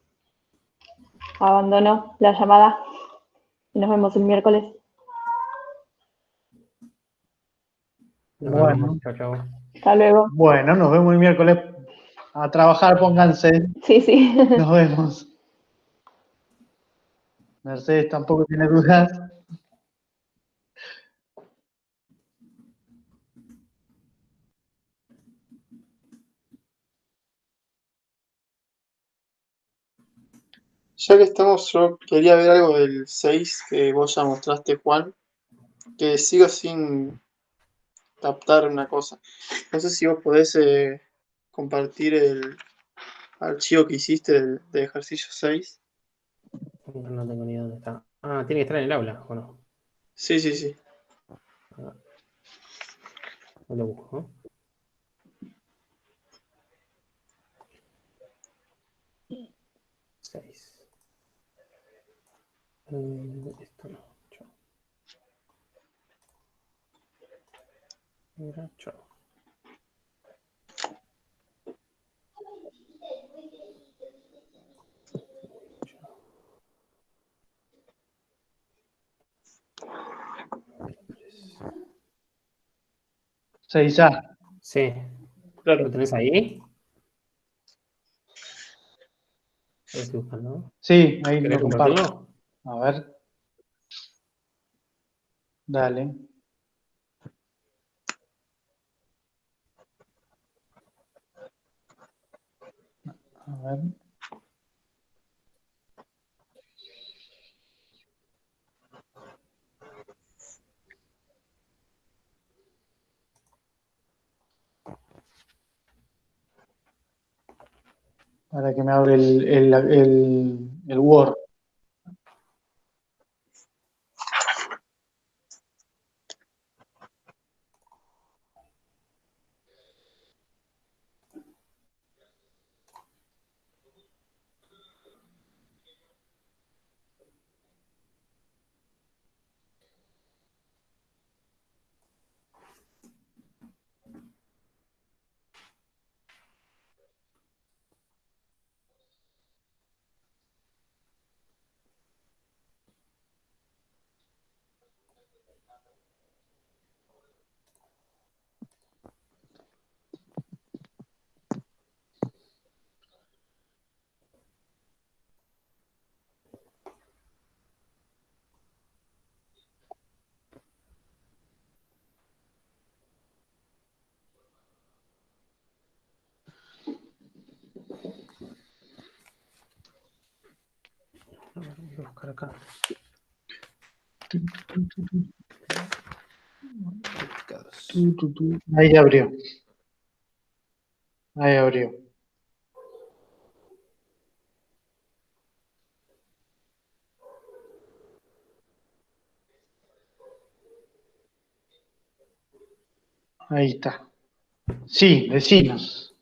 abandono la llamada y nos vemos el miércoles. Nos vemos. Bueno, Chao, chao. Hasta luego. bueno, nos vemos el miércoles. A trabajar, pónganse. Sí, sí. Nos vemos. Mercedes tampoco tiene dudas. Ya que estamos, yo quería ver algo del 6 que vos ya mostraste, Juan, que sigo sin captar una cosa. No sé si vos podés compartir el archivo que hiciste de ejercicio 6. No tengo ni idea dónde está. Ah, tiene que estar en el aula, ¿o no? Sí, sí, sí. No lo busco. 6. Esto no. Chao. Mira, chao. Chao. 6A. Sí. Claro. ¿Lo tenés ahí? Lo estoy buscando. Sí, ahí ¿Querés lo comparto. compartirlo? A ver. Dale. A ver. Para que me abre el Word. a buscar acá. Ahí abrió. Ahí abrió. Ahí está. Sí, vecinos.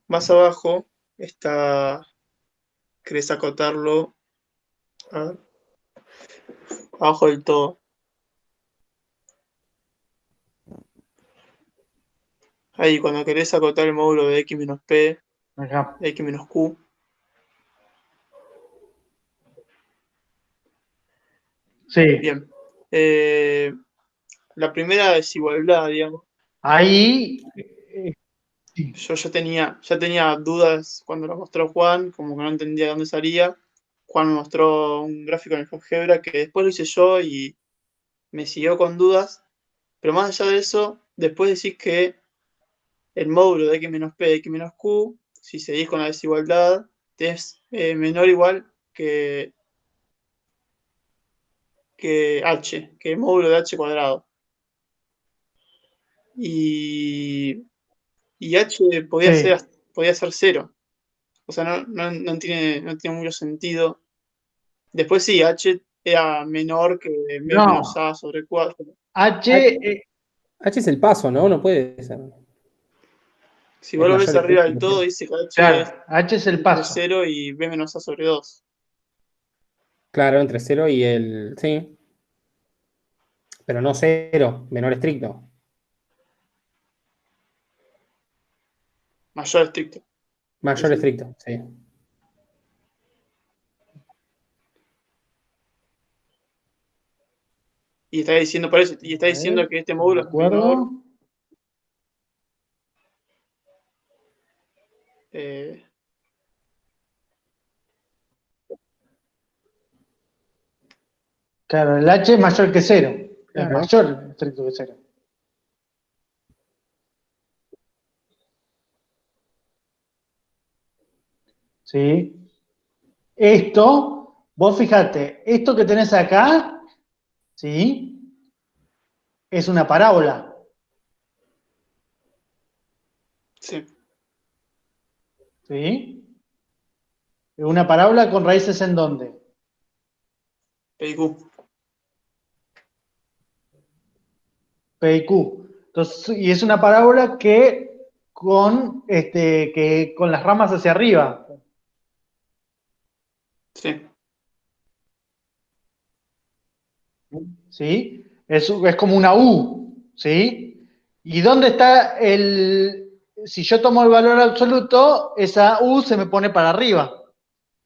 Más abajo está, ¿querés acotarlo? A ver, abajo del todo. Ahí, cuando querés acotar el módulo de x menos p, Acá. de x menos q. Sí. Bien. La primera desigualdad, digamos. Ahí. Yo ya tenía dudas cuando lo mostró Juan, como que no entendía de dónde salía. Juan me mostró un gráfico en el GeoGebra que después lo hice yo y me siguió con dudas. Pero más allá de eso, después decís que el módulo de x menos p de x menos q, si seguís con la desigualdad, es menor o igual que h, que el módulo de h cuadrado. Y h podía Sí. ser 0. O sea, no tiene mucho sentido. Después sí, h era menor que b menos No. a sobre 4. H H es el paso, ¿no? No puede ser. Si Es vos lo ves mayor arriba estricto. del todo, dice que h es claro, H es el entre paso. 0 y b menos a sobre 2. Claro, entre 0 y el. Sí. Pero no 0, menor estricto. Mayor estricto. Mayor estricto, sí. Y está diciendo por eso, y está A diciendo ver, que este no me módulo es menor. acuerdo. eh, Claro, el H es mayor que 0. Es Ajá. mayor estricto que 0. ¿Sí? Esto, vos fíjate, esto que tenés acá, ¿sí? Es una parábola. sí, ¿Sí? Una parábola con raíces en dónde? P y Q. P y Q. Entonces, y es una parábola que con las ramas hacia arriba. Sí, ¿Sí? Es como una U, ¿sí? ¿Y dónde está si yo tomo el valor absoluto, esa U se me pone para arriba?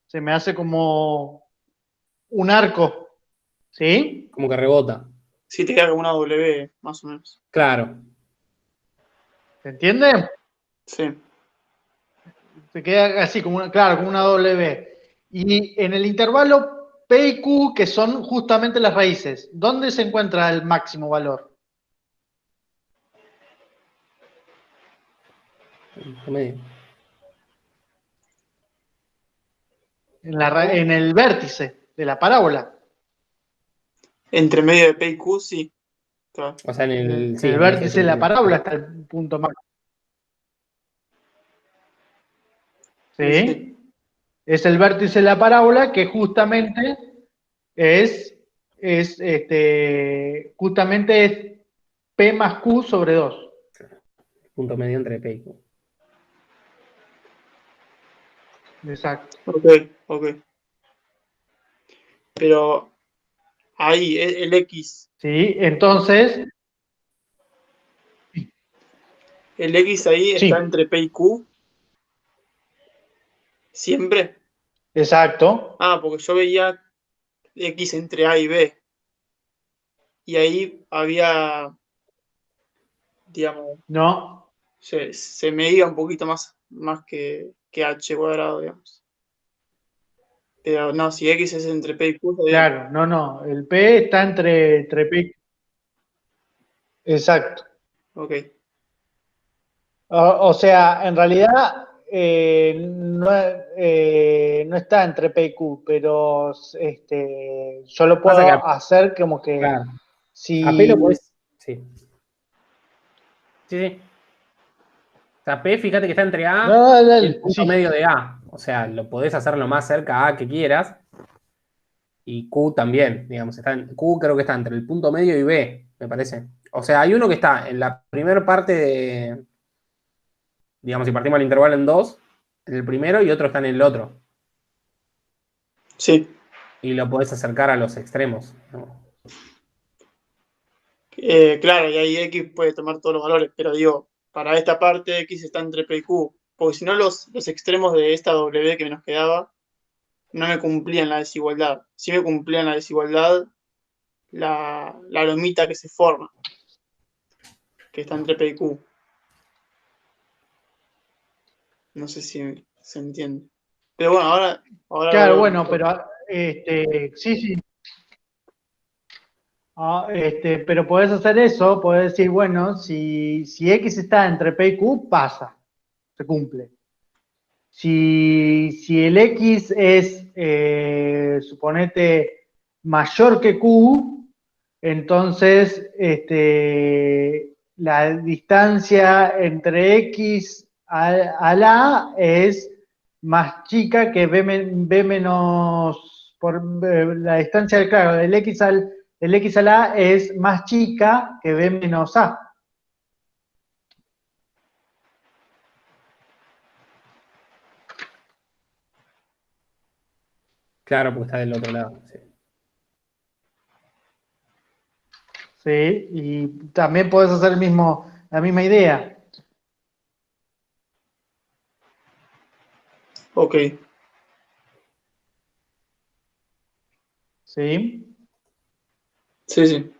Se me hace como un arco, ¿sí? Como que rebota. sí te queda como una W, más o menos. Claro. ¿Se entiende? Sí, Se queda así, claro, como una W. Y en el intervalo P y Q, que son justamente las raíces, ¿dónde se encuentra el máximo valor? Medio. En el vértice de la parábola. entre medio de P y Q, sí. Claro. O sea, en el. Sí, En el en el eje vértice de la triple. parábola está el punto máximo. ¿Sí? Es el vértice de la parábola que justamente justamente es P más Q sobre 2. Punto medio entre P y Q. Exacto. Ok. Pero ahí, el X. ¿Sí? Entonces, El X ahí está sí, entre P y Q. Siempre. exacto. Ah, porque yo veía X entre A y B. Y ahí había, digamos, No, se medía un poquito más que H cuadrado, digamos. Pero no, si X es entre P y Q, está bien. claro, no. El P está entre P y Q. Exacto. Ok. O sea, en realidad, no está entre P y Q, pero yo lo Pasa que puedo hacer como que claro, a P si... lo podés. Sí. Sí, sí. O sea, P, fíjate que está entre No, A dale, y el dale, punto sí. medio de A. O sea, lo podés hacer lo más cerca a A que quieras. Y Q también, digamos. Q creo que está entre el punto medio y B, me parece. O sea, hay uno que está en la primera parte de. Digamos, si partimos el intervalo en dos, en el primero y otro está en el otro. Sí. Y lo podés acercar a los extremos, ¿no? Claro, y ahí X puede tomar todos los valores, pero digo, para esta parte X está entre P y Q, porque si no los extremos de esta W que nos quedaba no me cumplían la desigualdad. Sí me cumplían la desigualdad la lomita que se forma, que está entre P y Q. No sé si se entiende. Pero bueno, ahora lo Claro, veo bueno, mejor. pero sí, sí. Pero podés hacer eso, podés decir, bueno, si X está entre P y Q, pasa, se cumple. Si el X es, suponete, mayor que Q, entonces la distancia entre X a la es más chica que B menos, la distancia, claro, del X al A es más chica que B menos A. Claro, porque está del otro lado. Sí. ¿Sí? Y también podés hacer la misma idea. Ok, ¿Sí? sí, sí.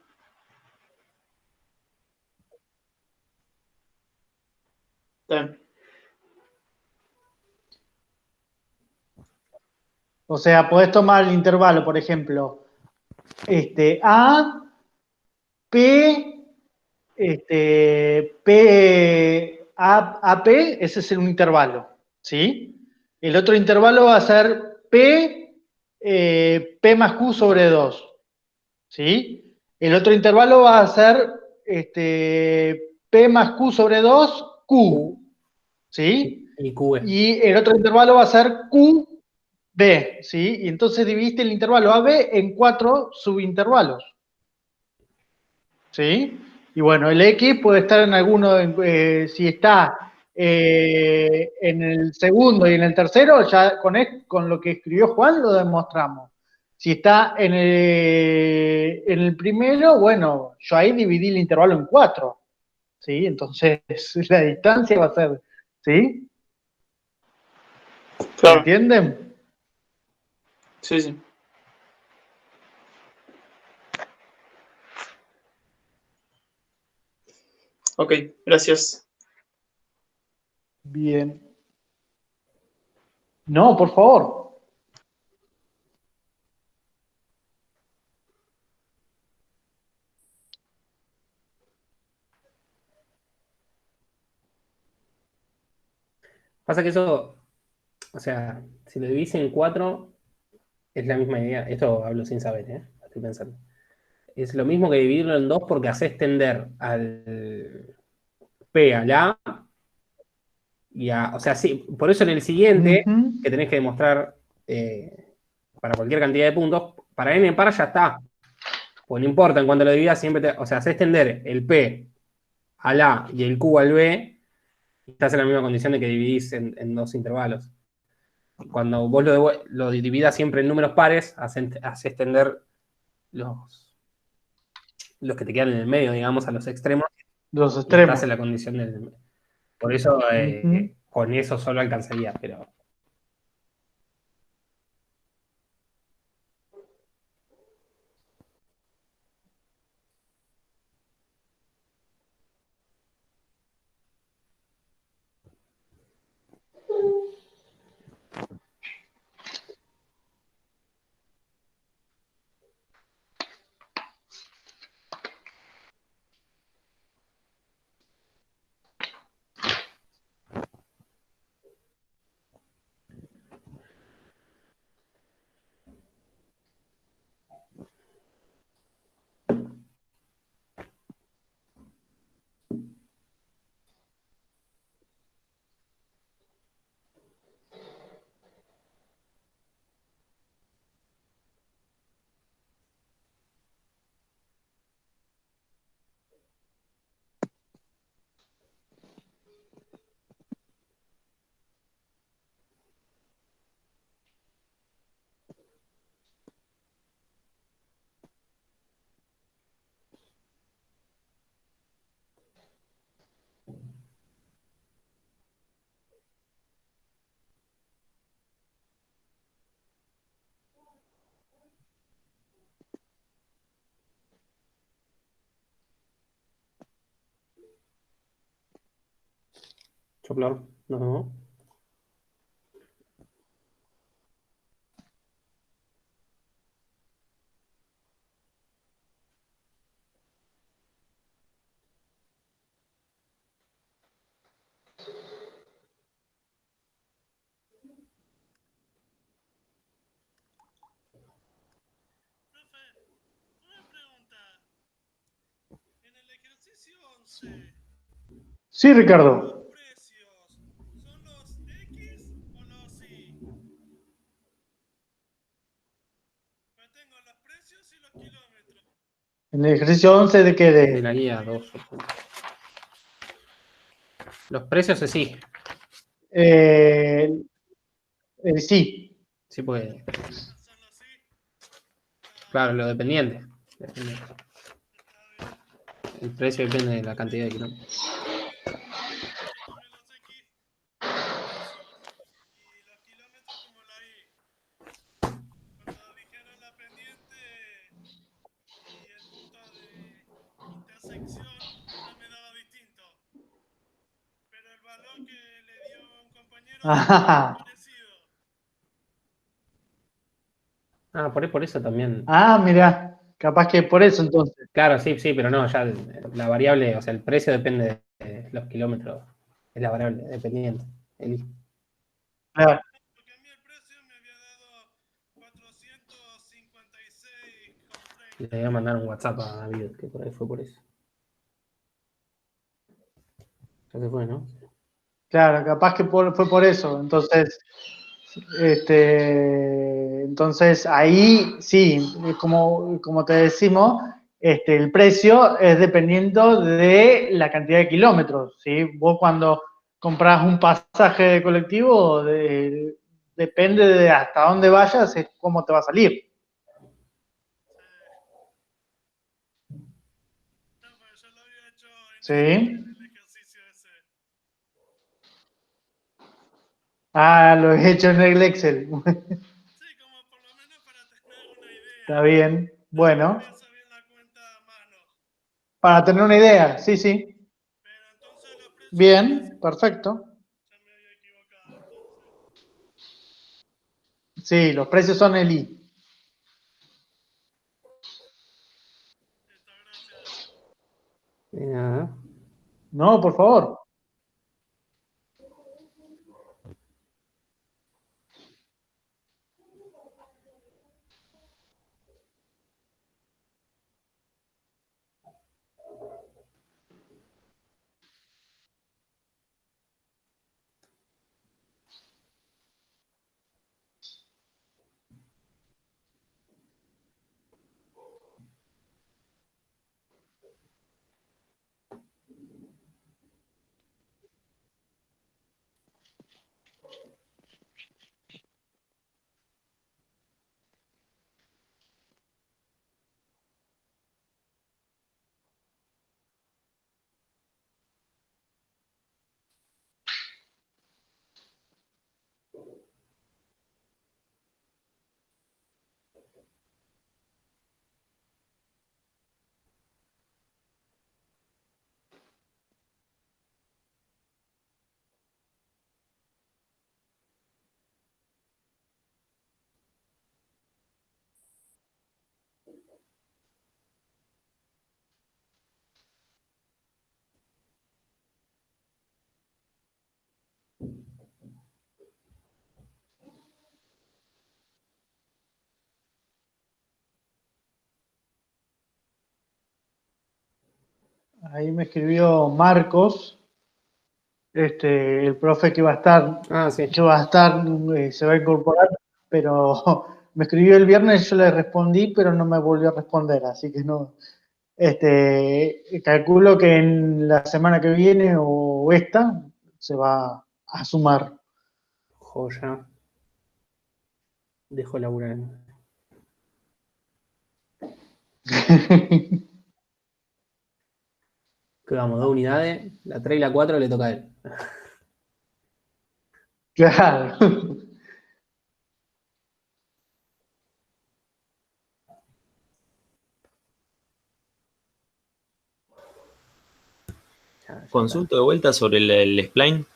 Está bien. O sea, podés tomar el intervalo, por ejemplo, A, P, P, ese es un intervalo, ¿sí? El otro intervalo va a ser P, P más Q sobre 2, ¿sí? El otro intervalo va a ser P más Q sobre 2, Q Q, ¿sí? y QB. Y el otro intervalo va a ser QB, ¿sí? Y entonces dividiste el intervalo AB en 4 subintervalos, ¿sí? Y bueno, el X puede estar en alguno, si está en el segundo y en el tercero, ya con lo que escribió Juan lo demostramos. Si está en el primero, bueno, yo ahí dividí el intervalo en 4, ¿sí? Entonces la distancia va a ser, ¿sí? ¿Se Claro, entienden? sí, sí. Ok, gracias. Bien. No, por favor. Pasa que eso, o sea, si lo dividís en cuatro, es la misma idea. Esto hablo sin saber, ¿eh? Estoy pensando. Es lo mismo que dividirlo en dos porque haces tender al P al A o sea, sí, por eso en el siguiente, Ujú. que tenés que demostrar para cualquier cantidad de puntos, para n par ya está. Pues no importa, en cuanto lo dividas, o sea, haces tender el P al A y el Q al B, y estás en la misma condición de que dividís en dos intervalos. Cuando vos lo dividas siempre en números pares, haces tender los que te quedan en el medio, digamos, a los extremos, Los y estás extremos. en la condición del. Por eso, Ujú. con eso solo alcanzaría, pero. Choplar, nos vemos. Una pregunta. En el ejercicio 11, Sí, Ricardo. ¿los precios son los X o los Y? Pues tengo los precios y los kilómetros. En el ejercicio 11 de qué De de. la guía 2. Los precios sí. Eh, sí. Sí, pues. Ah, son los Y. Claro, lo dependiente. Depende. Está bien. El precio depende de la cantidad de kilómetros. Déjame los X como precios y los kilómetros como la Y. Cuando dijeron la pendiente y el punto de intersección no me daba distinto. Pero el valor que le dio un compañero sí me dio parecido. Ah, por eso también. Ah, mira. Capaz que por eso entonces. Claro, sí, sí, pero no, ya la variable, o sea, el precio depende de los kilómetros. Es la variable dependiente. El- Claro. Porque a mí el precio me había dado Le 456,30. voy a mandar un WhatsApp a David, que por ahí fue por eso. Ya se fue, ¿no? Claro, capaz que fue por eso. Entonces ahí sí, como te decimos, el precio es dependiendo de la cantidad de kilómetros, ¿sí? Vos cuando compras un pasaje de colectivo, depende de hasta dónde vayas, es cómo te va a salir. No, pues yo lo había hecho en Excel, ¿Sí? el ejercicio ese. Ah, lo he hecho en el Excel. Sí, como por lo menos para tener una idea. Está bien. Después Bueno, voy a hacer bien la cuenta a mano. para tener una idea, sí, sí. Pero entonces los precios son así. Bien, perfecto. Ya me había equivocado entonces. Sí, los precios son el I. Listo, gracias. De nada. No, por favor. Ahí me escribió Marcos, el profe Ah, sí. se va a incorporar, pero me escribió el viernes, yo le respondí, pero no me volvió a responder, así que no. Calculo que en la semana que viene o esta se va a sumar. Joya. Dejo laburar. Quedamos dos unidades. La 3 y la 4 le toca a él. Claro. Ya está. Consulto de vuelta sobre el spline.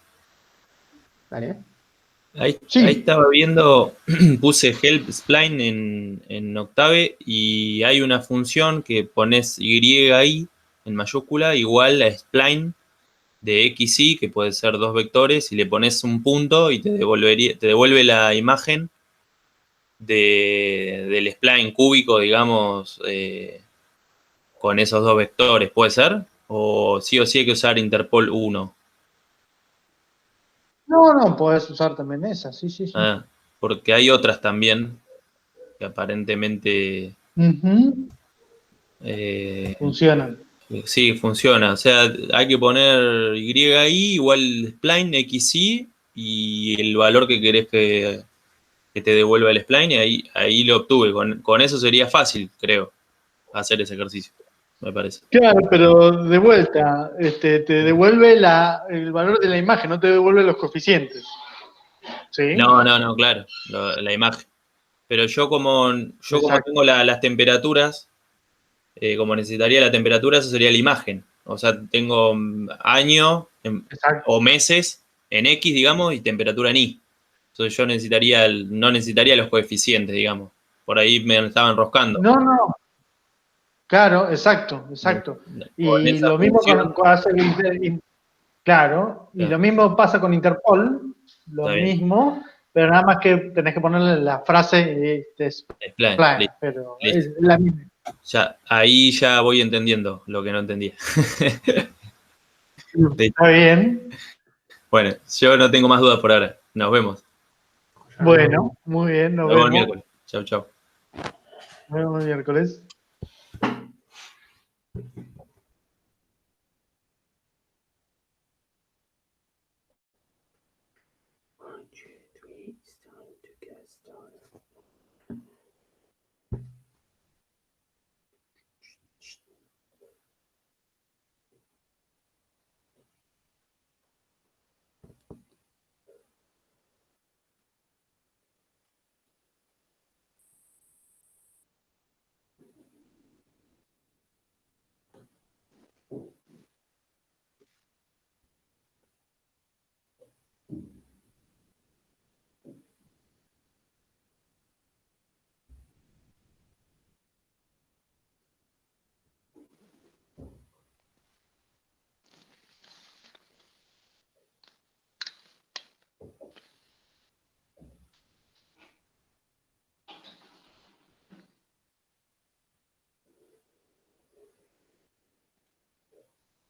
Dale. Ahí, Sí. ahí estaba viendo, puse help spline en Octave y hay una función que pones Y ahí en mayúscula igual a spline de XY, que puede ser 2 vectores, y le pones un punto y te devuelve la imagen del spline cúbico, digamos, con esos 2 vectores. ¿Puede ser? O sí hay que usar Interpol 1. No, podés usar también esa, sí. Ah, porque hay otras también que aparentemente eh, Funcionan. sí funciona. O sea, hay que poner YI igual spline XY y el valor que querés que te devuelva el spline, y ahí lo obtuve. Con eso sería fácil, creo, hacer ese ejercicio, me parece. Claro, pero de vuelta, te devuelve el valor de la imagen, no te devuelve los coeficientes. ¿Sí? No, claro, la imagen. Pero yo como Exacto. tengo las temperaturas, como necesitaría la temperatura, eso sería la imagen. O sea, tengo año Exacto. o meses en X, digamos, y temperatura en Y. Entonces yo no necesitaría los coeficientes, digamos. Por ahí me estaba enroscando. No. Claro, exacto. Con Y esa lo mismo función, hace claro, y claro, lo mismo pasa con Interpol, lo está bien. mismo, pero nada más que tenés que ponerle la frase Plan, plan, listo, pero listo. es la misma. Ya, ahí ya voy entendiendo lo que no entendía. Listo. Está bien. Bueno, yo no tengo más dudas por ahora. Nos vemos. Bueno, muy bien, Nos vemos el miércoles. Chau, chau. Nos vemos el miércoles.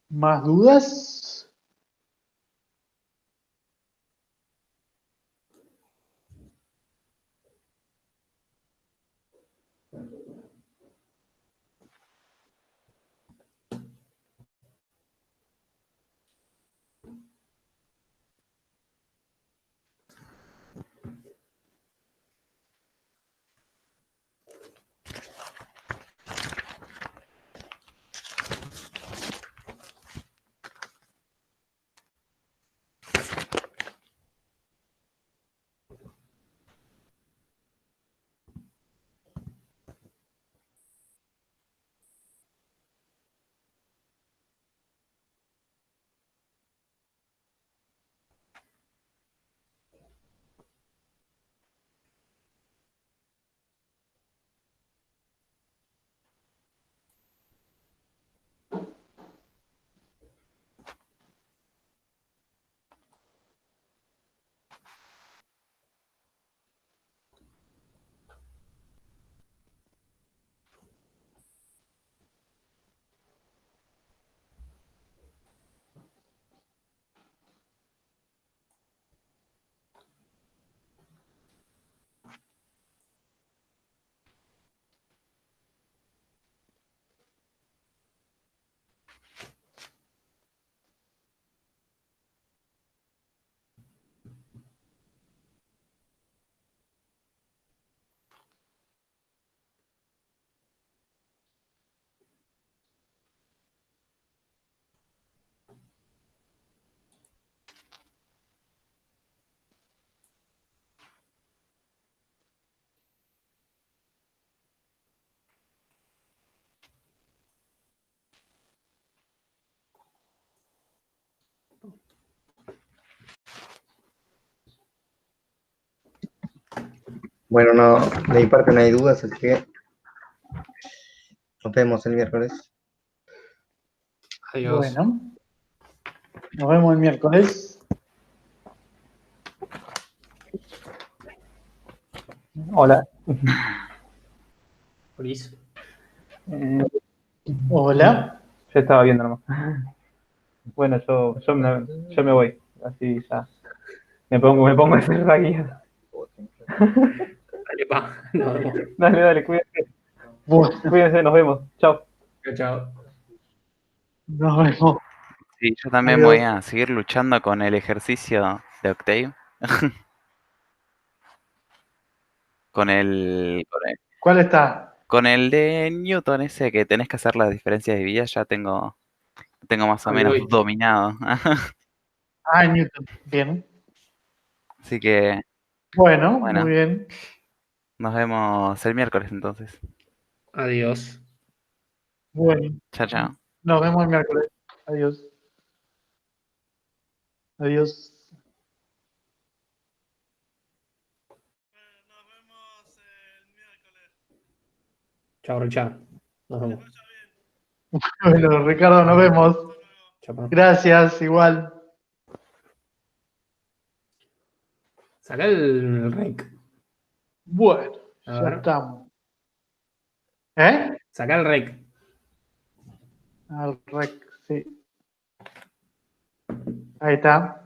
¿Más dudas? Bueno, no, de mi parte no hay dudas, así que nos vemos el miércoles. Adiós. Bueno, nos vemos el miércoles. Hola. Liz. Hola. Yo estaba viendo nomás. Bueno, yo me voy. Así ya. Me pongo a hacer la guía. Dale, pa. Nos vemos. Dale, cuídense. Bueno, Cuídense, nos vemos. Chao. Chao, chao. nos vemos. Sí, yo también Adiós. voy a seguir luchando con el ejercicio de Octave. ¿Cuál está? Con el de Newton ese que tenés que hacer las diferencias de vida, ya tengo más o Ahí menos voy. dominado. Ah, Newton. Bien. Así que, Bueno, bueno, muy bien. nos vemos el miércoles entonces. Adiós. Bueno, Chao, chao. nos vemos el miércoles. Adiós. Adiós. Nos vemos el miércoles. Chao, Richard. Nos vemos. Vaya bien. Bueno, Ricardo, nos vemos. Hasta luego. Chao, pa. Gracias, igual. Sacá el rec. Bueno, A ya ver. estamos. ¿Eh? Sacá el rec. Al rec, sí. Ahí está.